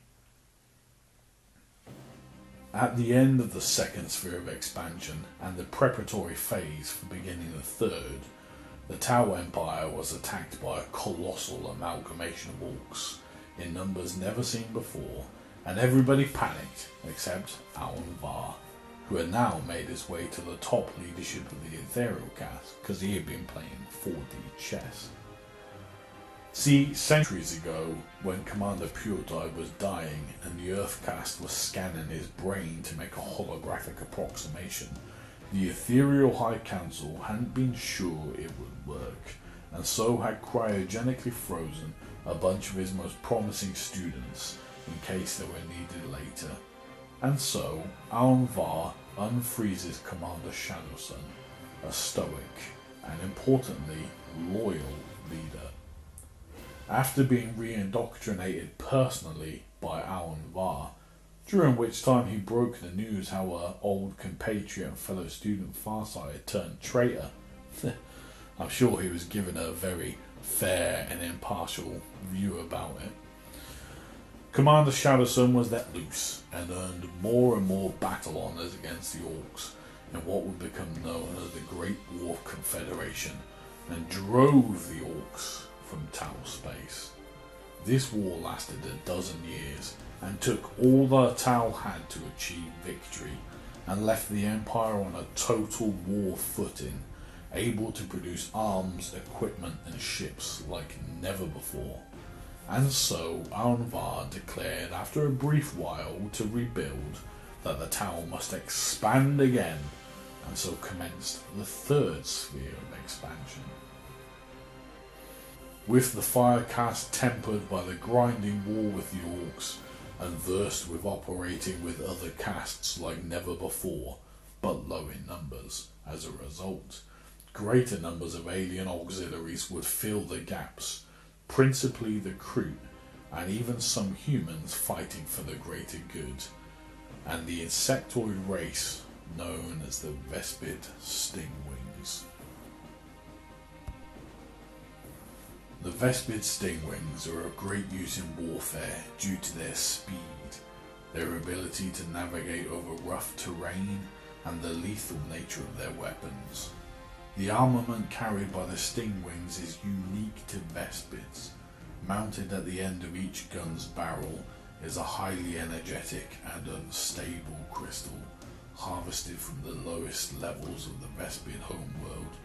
At the end of the second sphere of expansion and the preparatory phase for beginning the third, the Tau Empire was attacked by a colossal amalgamation of Orcs in numbers never seen before, and everybody panicked except Alan-Var, who had now made his way to the top leadership of the Ethereal caste because he had been playing 4D chess. See, centuries ago, when Commander Puredeye was dying and the Earth caste was scanning his brain to make a holographic approximation, the Ethereal High Council hadn't been sure it would work, and so had cryogenically frozen a bunch of his most promising students in case they were needed later. And so, Alan-Var unfreezes Commander Shadowsun, a stoic and importantly loyal leader. After being re-indoctrinated personally by Alan-Var, during which time he broke the news how our old compatriot and fellow student Farsight had turned traitor, I'm sure he was given a very fair and impartial view about it. Commander Shadowsun was let loose and earned more and more battle honours against the Orcs in what would become known as the Great War Confederation, and drove the Orcs from Tau space. This war lasted 12 years and took all the Tau had to achieve victory, and left the Empire on a total war footing, able to produce arms, equipment and ships like never before. And so Alan-Var declared after a brief while to rebuild that the Tau must expand again, and so commenced the third sphere of expansion. With the fire cast tempered by the grinding war with the Orcs, and versed with operating with other castes like never before, but low in numbers. As a result, greater numbers of alien auxiliaries would fill the gaps, principally the crew, and even some humans fighting for the greater good, and the insectoid race known as the Vespid Stingwings. The Vespid Stingwings are of great use in warfare due to their speed, their ability to navigate over rough terrain, and the lethal nature of their weapons. The armament carried by the Stingwings is unique to Vespids. Mounted at the end of each gun's barrel is a highly energetic and unstable crystal, harvested from the lowest levels of the Vespid homeworld.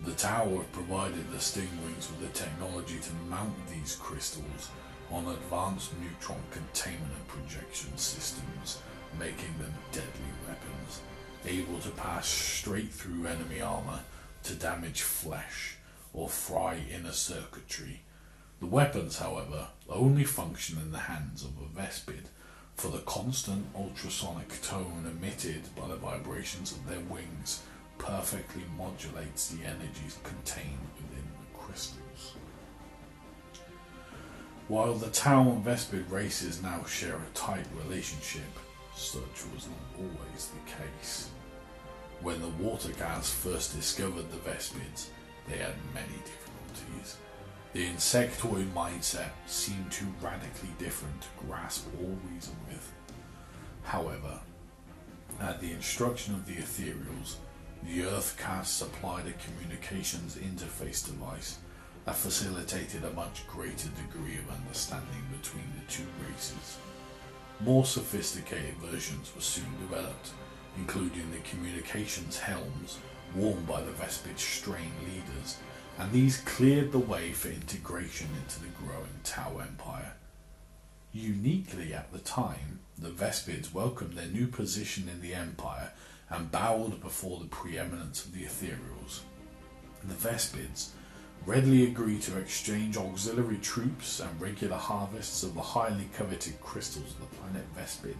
The tower provided the Stingwings with the technology to mount these crystals on advanced neutron containment and projection systems, making them deadly weapons, able to pass straight through enemy armor to damage flesh or fry inner circuitry. The weapons, however, only function in the hands of a Vespid, for the constant ultrasonic tone emitted by the vibrations of their wings perfectly modulates the energies contained within the crystals. While the Tau and Vespid races now share a tight relationship, such was not always the case. When the Water Gas first discovered the Vespids, they had many difficulties. The insectoid mindset seemed too radically different to grasp or reason with. However, at the instruction of the Ethereals, the Earth Cast supplied a communications interface device that facilitated a much greater degree of understanding between the two races. More sophisticated versions were soon developed, including the communications helms worn by the Vespid strain leaders, and these cleared the way for integration into the growing Tau Empire. Uniquely at the time, the Vespids welcomed their new position in the Empire and bowed before the preeminence of the Ethereals. The Vespids readily agreed to exchange auxiliary troops and regular harvests of the highly coveted crystals of the planet Vespid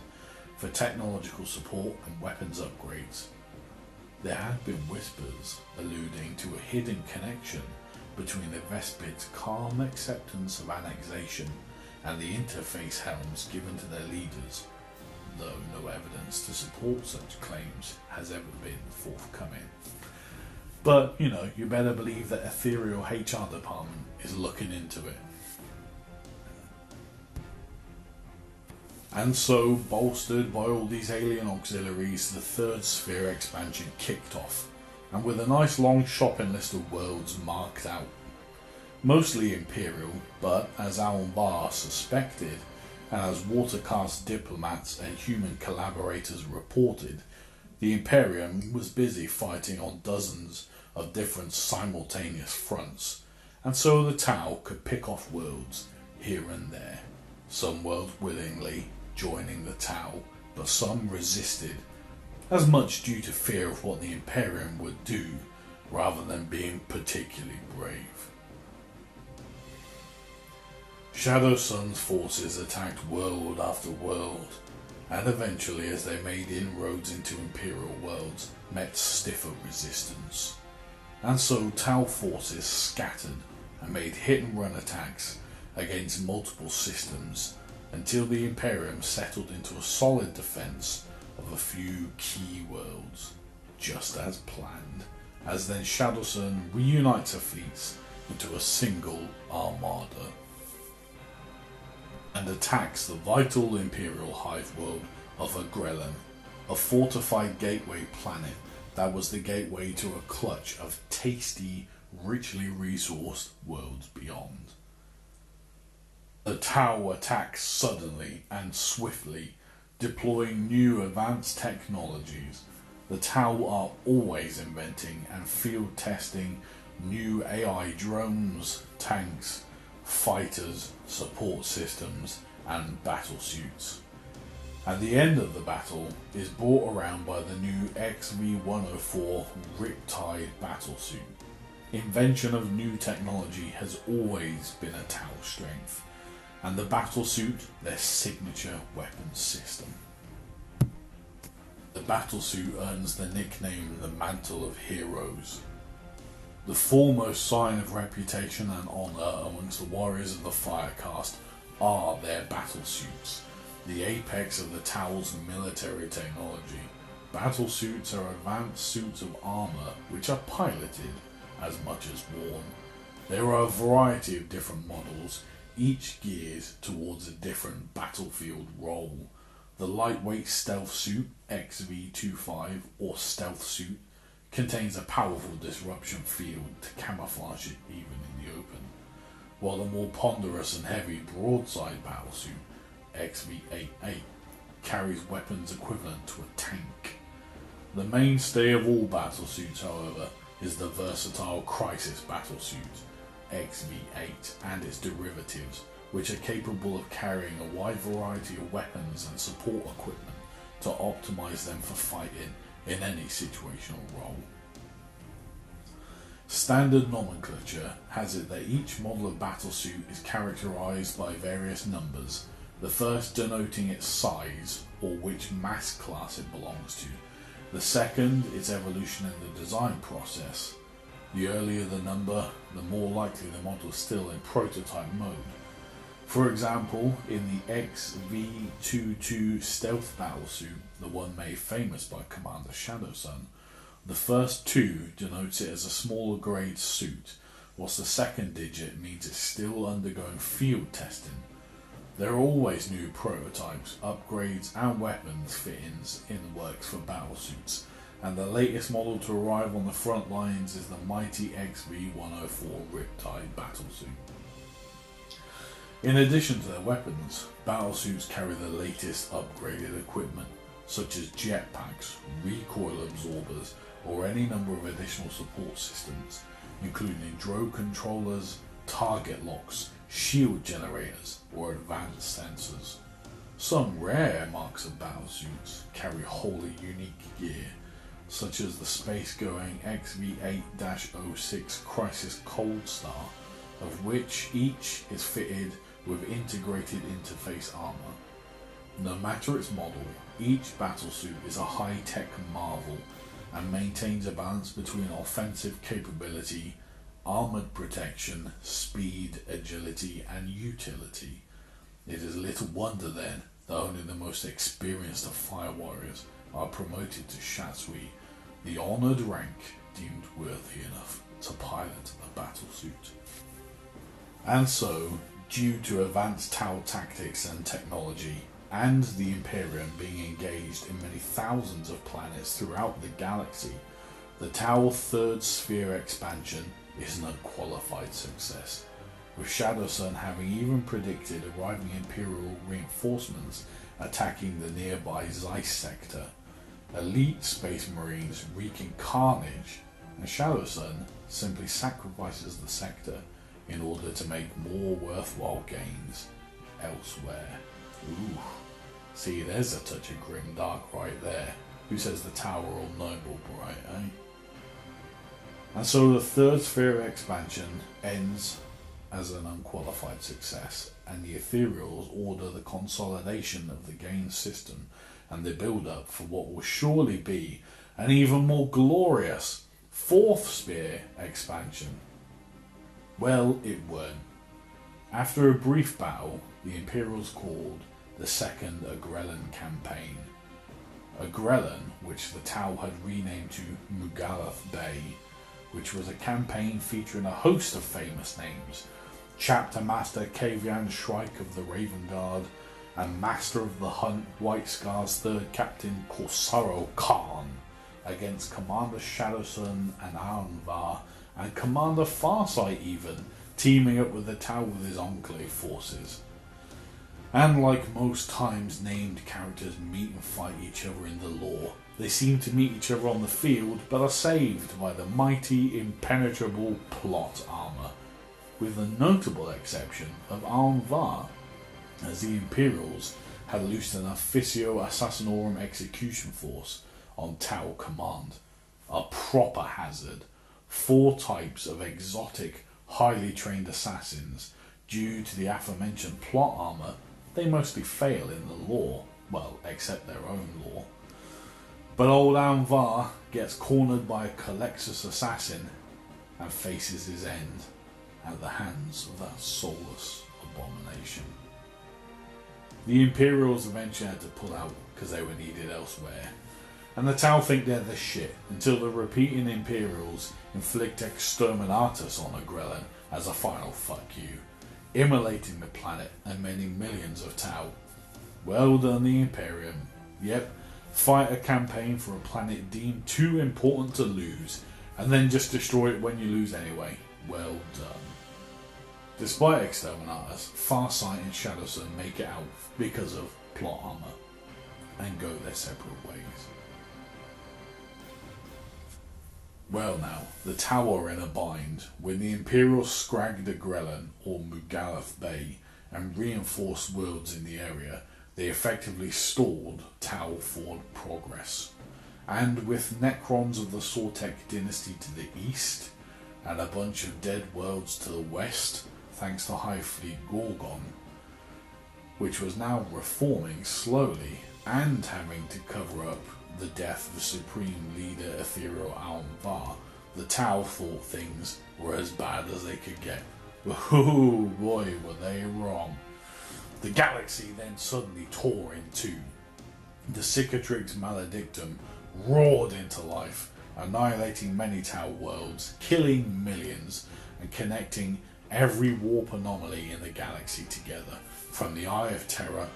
for technological support and weapons upgrades. There had been whispers alluding to a hidden connection between the Vespids' calm acceptance of annexation and the interface helms given to their leaders, though no evidence to support such claims has ever been forthcoming. But, you better believe that Ethereal HR department is looking into it. And so, bolstered by all these alien auxiliaries, the Third Sphere expansion kicked off, and with a nice long shopping list of worlds marked out. Mostly Imperial, but as Alan Barr suspected, and as Watercast diplomats and human collaborators reported, the Imperium was busy fighting on dozens of different simultaneous fronts, and so the Tau could pick off worlds here and there. Some worlds willingly joining the Tau, but some resisted, as much due to fear of what the Imperium would do, rather than being particularly brave. Shadow Sun's forces attacked world after world, and eventually, as they made inroads into Imperial worlds, met stiffer resistance. And so Tau forces scattered and made hit-and-run attacks against multiple systems until the Imperium settled into a solid defense of a few key worlds, just as planned, as then Shadow Sun reunites her fleets into a single armada and attacks the vital Imperial hive world of Agrellan, a fortified gateway planet that was the gateway to a clutch of tasty, richly resourced worlds beyond. The Tau attacks suddenly and swiftly, deploying new advanced technologies. The Tau are always inventing and field testing new AI drones, tanks, fighters, support systems, and battle suits. And the end of the battle is brought around by the new XV-104 Riptide battlesuit. Invention of new technology has always been a Tau strength, and the battlesuit their signature weapons system. The battlesuit earns the nickname the Mantle of Heroes. The foremost sign of reputation and honour amongst the warriors of the Firecast are their battlesuits, the apex of the Tau's military technology. Battlesuits are advanced suits of armour which are piloted as much as worn. There are a variety of different models, each geared towards a different battlefield role. The lightweight stealth suit XV-25 or stealth suit contains a powerful disruption field to camouflage it even in the open, while the more ponderous and heavy broadside battlesuit XV-88 carries weapons equivalent to a tank. The mainstay of all battlesuits, however, is the versatile Crisis battlesuit XV-8 and its derivatives, which are capable of carrying a wide variety of weapons and support equipment to optimize them for fighting in any situational role. Standard nomenclature has it that each model of battlesuit is characterized by various numbers, the first denoting its size or which mass class it belongs to, the second its evolution in the design process. The earlier the number, the more likely the model is still in prototype mode. For example, in the XV-22 stealth battlesuit, the one made famous by Commander Shadowsun, the first 2 denotes it as a smaller grade suit, whilst the second digit means it's still undergoing field testing. There are always new prototypes, upgrades and weapons fittings in the works for battlesuits, and the latest model to arrive on the front lines is the mighty XV-104 Riptide battlesuit. In addition to their weapons, battlesuits carry the latest upgraded equipment, such as jetpacks, recoil absorbers, or any number of additional support systems, including drone controllers, target locks, shield generators, or advanced sensors. Some rare marks of battlesuits carry wholly unique gear, such as the space-going XV-8-06 Crisis Cold Star, of which each is fitted with integrated interface armor. No matter its model, each battlesuit is a high-tech marvel and maintains a balance between offensive capability, armored protection, speed, agility, and utility. It is little wonder then that only the most experienced of fire warriors are promoted to Shatsui, the honoured rank deemed worthy enough to pilot a battlesuit. And so, due to advanced Tau tactics and technology, and the Imperium being engaged in many thousands of planets throughout the galaxy, the Tau Third Sphere expansion is an unqualified success, with Shadowsun having even predicted arriving Imperial reinforcements attacking the nearby Zeiss sector, elite space marines wreaking carnage, and Shadowsun simply sacrifices the sector in order to make more worthwhile gains elsewhere. Ooh, see, there's a touch of grim dark right there. Who says the Tau are all noble, bright, eh? And so the Third Sphere expansion ends as an unqualified success, and the Ethereals order the consolidation of the gain system and the build-up for what will surely be an even more glorious Fourth Sphere expansion. Well, it weren't. After a brief battle, the Imperials called the Second Agrellan Campaign. Agrellan, which the Tau had renamed to Mugalath Bay, which was a campaign featuring a host of famous names: Chapter Master Kavian Shrike of the Raven Guard, and Master of the Hunt White Scar's third captain Corsaro Khan, against Commander Shadowsun and Aunvar, and Commander Farsight even, teaming up with the Tau with his Enclave forces. And like most times named characters meet and fight each other in the lore, they seem to meet each other on the field, but are saved by the mighty, impenetrable plot armor, with the notable exception of Aunvar, as the Imperials had loosed an Officio Assassinorum execution force on Tau command, a proper hazard. 4 types of exotic, highly trained assassins, due to the aforementioned plot armor, they mostly fail in the lore, well, except their own lore. But old Anvar gets cornered by a Colexus assassin and faces his end at the hands of that soulless abomination. The Imperials eventually had to pull out because they were needed elsewhere, and the Tau think they're the shit until the repeating Imperials inflict exterminatus on Agrellan as a final fuck you, immolating the planet and many millions of Tau. Well done, the Imperium. Yep, fight a campaign for a planet deemed too important to lose, and then just destroy it when you lose anyway. Well done. Despite exterminatus, Farsight and Shadowsun make it out because of plot armor and go their separate ways. Well now, the Tau are in a bind. When the Imperials scragged Agrellan, or Mugalath Bay, and reinforced worlds in the area, they effectively stalled Tau forward progress. And with Necrons of the Sortek dynasty to the east, and a bunch of dead worlds to the west, thanks to High Fleet Gorgon, which was now reforming slowly and having to cover up the death of Supreme Leader Ethereal Almvar, the Tau thought things were as bad as they could get. Oh boy, were they wrong. The galaxy then suddenly tore in two. The Cicatrix Maledictum roared into life, annihilating many Tau worlds, killing millions, and connecting every warp anomaly in the galaxy together, from the Eye of Terror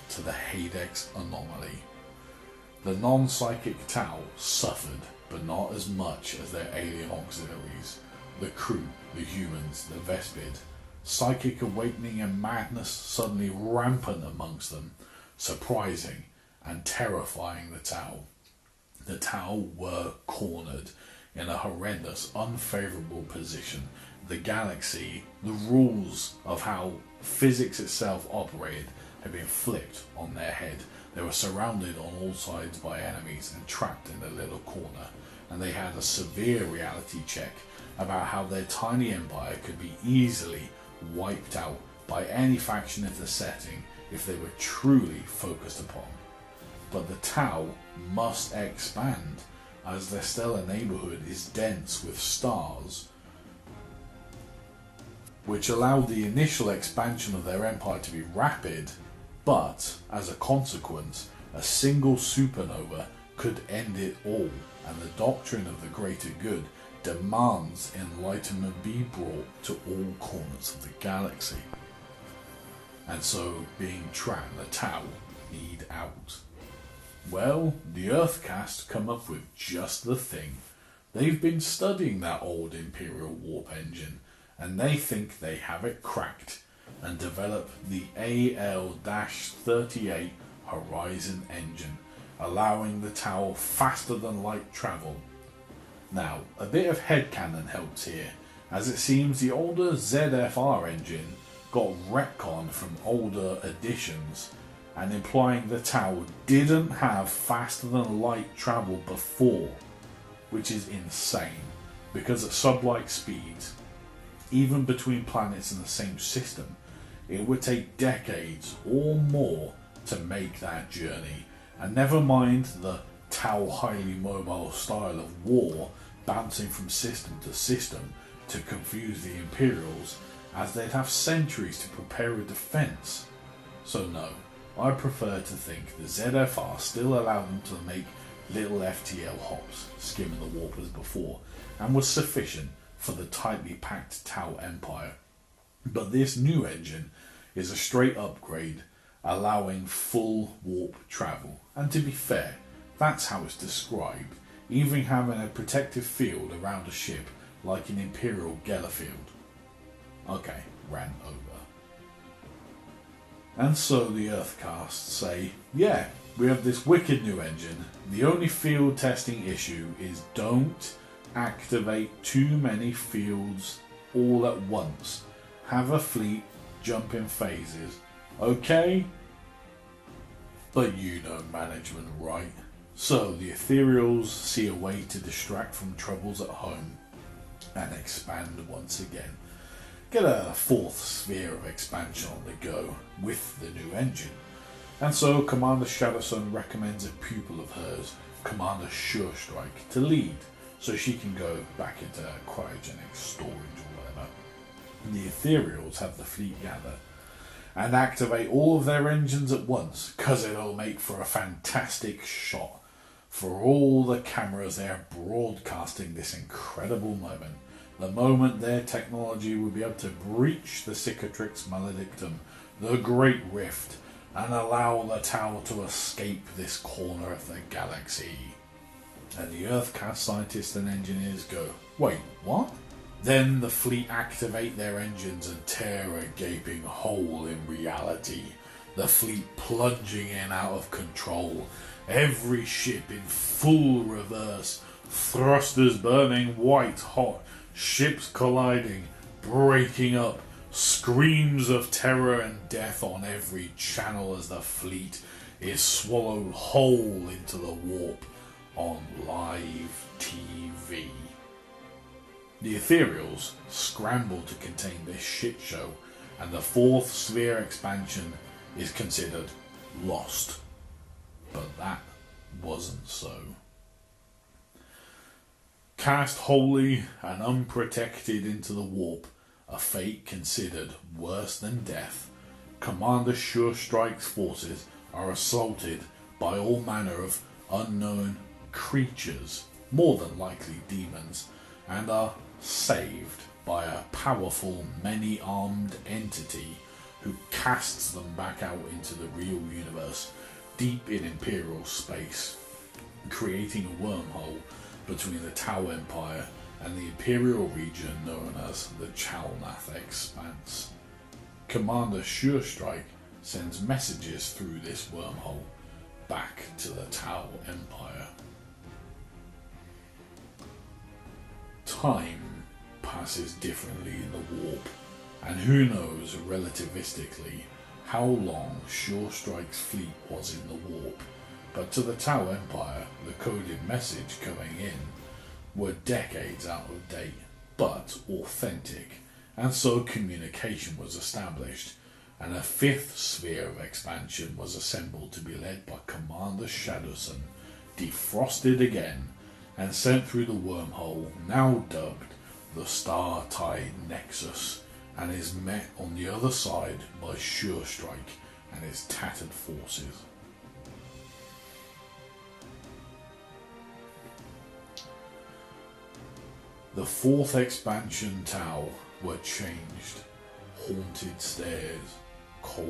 to the Hadex anomaly. The non-psychic Tau suffered, but not as much as their alien auxiliaries, the crew, the humans, the Vespid. Psychic awakening and madness suddenly rampant amongst them, surprising and terrifying the Tau. The Tau were cornered in a horrendous, unfavourable position. The galaxy, the rules of how physics itself operated, had been flipped on their head. They were surrounded on all sides by enemies and trapped in a little corner, and they had a severe reality check about how their tiny empire could be easily wiped out by any faction of the setting if they were truly focused upon. But the Tau must expand, as their stellar neighbourhood is dense with stars, which allowed the initial expansion of their empire to be rapid, but as a consequence, a single supernova could end it all, and the doctrine of the greater good demands enlightenment be brought to all corners of the galaxy. And so, being trapped, the Tau need out. Well, the Earthcast come up with just the thing. They've been studying that old Imperial warp engine, and they think they have it cracked, and develop the AL-38 Horizon engine, allowing the Tau faster than light travel. Now, a bit of headcanon helps here, as it seems the older ZFR engine got retconned from older editions, and implying the Tau didn't have faster than light travel before, which is insane, because at sublight speeds, even between planets in the same system, it would take decades or more to make that journey, and never mind the Tau highly mobile style of war bouncing from system to system to confuse the Imperials, as they'd have centuries to prepare a defence. So no, I prefer to think the ZFR still allowed them to make little FTL hops, skimming the warp as before, and was sufficient for the tightly packed Tau Empire. But this new engine is a straight upgrade, allowing full warp travel, and to be fair, that's how it's described, even having a protective field around a ship like an Imperial Gellerfield. Okay, ran over. And so the Earthcasts say, yeah, we have this wicked new engine. The only field testing issue is don't activate too many fields all at once. Have a fleet jump in phases. Okay? But you know management, right? So the Ethereals see a way to distract from troubles at home and expand once again. get a fourth sphere of expansion on the go with the new engine. And so Commander Shadowsun recommends a pupil of hers, Commander Surestrike, to lead, so she can go back into cryogenic storage or whatever. The Ethereals have the fleet gather and activate all of their engines at once, because it'll make for a fantastic shot for all the cameras there broadcasting this incredible moment. The moment their technology will be able to breach the Cicatrix Maledictum, the Great Rift, and allow the tower to escape this corner of the galaxy. And the Earth-cast scientists and engineers go, wait, what? Then the fleet activate their engines and tear a gaping hole in reality. The fleet plunging in out of control. Every ship in full reverse. Thrusters burning white hot. Ships colliding. Breaking up. Screams of terror and death on every channel as the fleet is swallowed whole into the warp on live TV. The Ethereals scramble to contain this shit show, and the fourth sphere expansion is considered lost. But that wasn't so. Cast wholly and unprotected into the warp, a fate considered worse than death, Commander Surestrike's forces are assaulted by all manner of unknown creatures, more than likely demons, and are saved by a powerful, many-armed entity who casts them back out into the real universe, deep in Imperial space, creating a wormhole between the Tau Empire and the Imperial region known as the Chalnath Expanse. Commander Surestrike sends messages through this wormhole back to the Tau Empire. Time passes differently in the warp, and who knows relativistically how long Surestrike's fleet was in the warp, but to the Tau Empire the coded message coming in were decades out of date, but authentic, and so communication was established, and a fifth sphere of expansion was assembled to be led by Commander Shadowsun, defrosted again, and sent through the wormhole, now dubbed the Star-Tide Nexus, and is met on the other side by Surestrike and his tattered forces. The fourth expansion Tau were changed, haunted stairs, cold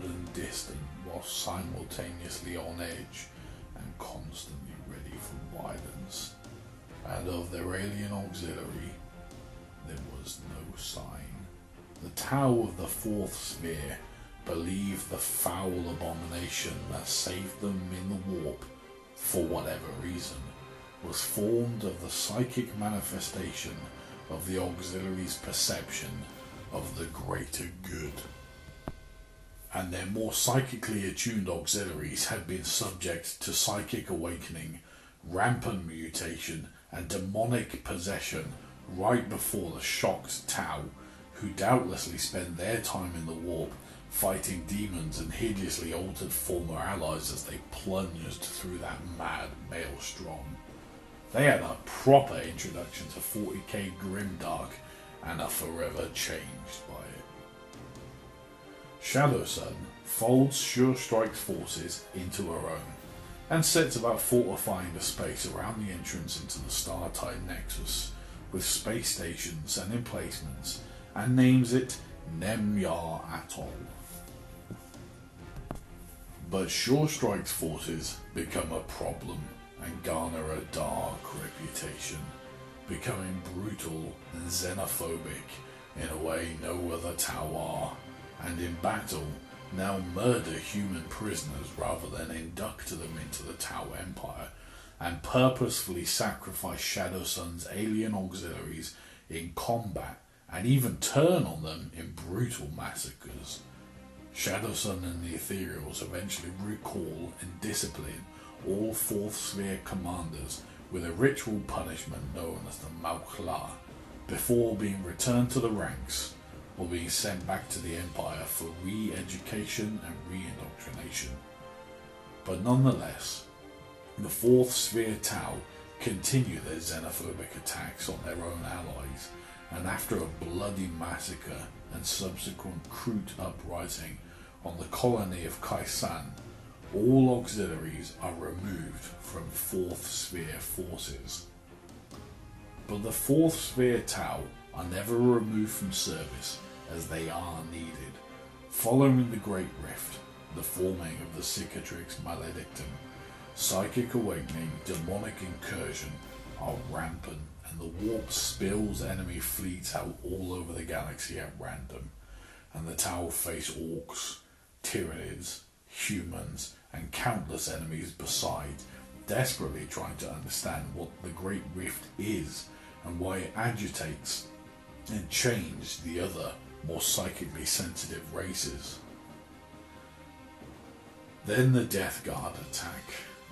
and distant while simultaneously on edge and constantly ready for violence, and of their alien auxiliary there was no sign. The Tau of the fourth sphere believed the foul abomination that saved them in the warp, for whatever reason, was formed of the psychic manifestation of the auxiliary's perception of the greater good. And their more psychically attuned auxiliaries had been subject to psychic awakening, rampant mutation, and demonic possession right before the shocked Tau, who doubtlessly spent their time in the warp fighting demons and hideously altered former allies as they plunged through that mad maelstrom. They had a proper introduction to 40k Grimdark and are forever changed by it. Shadowsun folds Surestrike's forces into her own and sets about fortifying the space around the entrance into the Star-Tide Nexus with space stations and emplacements, and names it Nemyar Atoll. But Surestrike's forces become a problem and garner a dark reputation, becoming brutal and xenophobic in a way no other Tau are, and in battle now murder human prisoners rather than induct them into the Tau Empire, and purposefully sacrifice Shadowsun's alien auxiliaries in combat, and even turn on them in brutal massacres. Shadowsun and the Ethereals eventually recall and discipline all Fourth Sphere commanders with a ritual punishment known as the Malkla, before being returned to the ranks or being sent back to the Empire for re-education and re-indoctrination. But nonetheless, the Fourth Sphere Tau continue their xenophobic attacks on their own allies, and after a bloody massacre and subsequent Kroot uprising on the colony of Kaisan, all auxiliaries are removed from Fourth Sphere forces. But the Fourth Sphere Tau are never removed from service, as they are needed. Following the Great Rift, the forming of the Cicatrix Maledictum, psychic awakening, demonic incursion are rampant, and the warp spills enemy fleets out all over the galaxy at random, and the Tau face orcs, Tyranids, humans, and countless enemies besides, desperately trying to understand what the Great Rift is and why it agitates and changes the other, more psychically sensitive races. Then the Death Guard attack.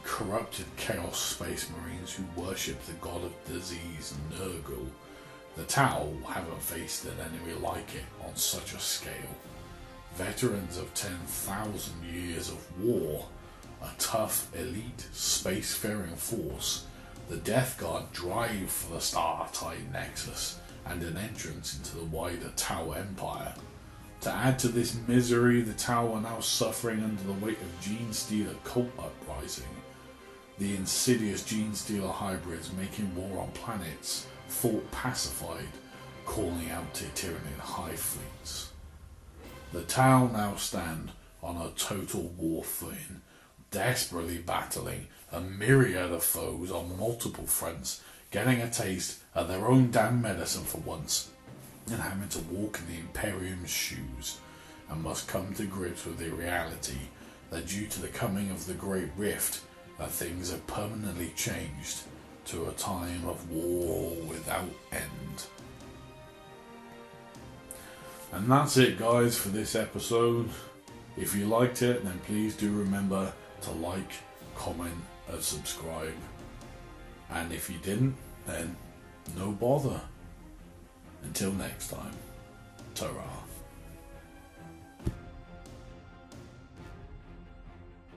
Corrupted Chaos Space Marines who worship the god of disease, Nurgle. The Tau haven't faced an enemy like it on such a scale. Veterans of 10,000 years of war, a tough, elite, spacefaring force, the Death Guard drive for the Star-Tide Nexus and an entrance into the wider Tau Empire. To add to this misery, the Tau are now suffering under the weight of Genestealer cult uprising. The insidious Genestealer hybrids making war on planets, thought pacified, calling out to Tyranid hive fleets. The Tau now stand on a total war footing, desperately battling a myriad of foes on multiple fronts, getting a taste of their own damn medicine for once, and having to walk in the Imperium's shoes, and must come to grips with the reality that due to the coming of the Great Rift, that things have permanently changed to a time of war without end. And that's it, guys, for this episode. If you liked it, then please do remember to like, comment and subscribe. And if you didn't, then no bother. Until next time, ta-ra.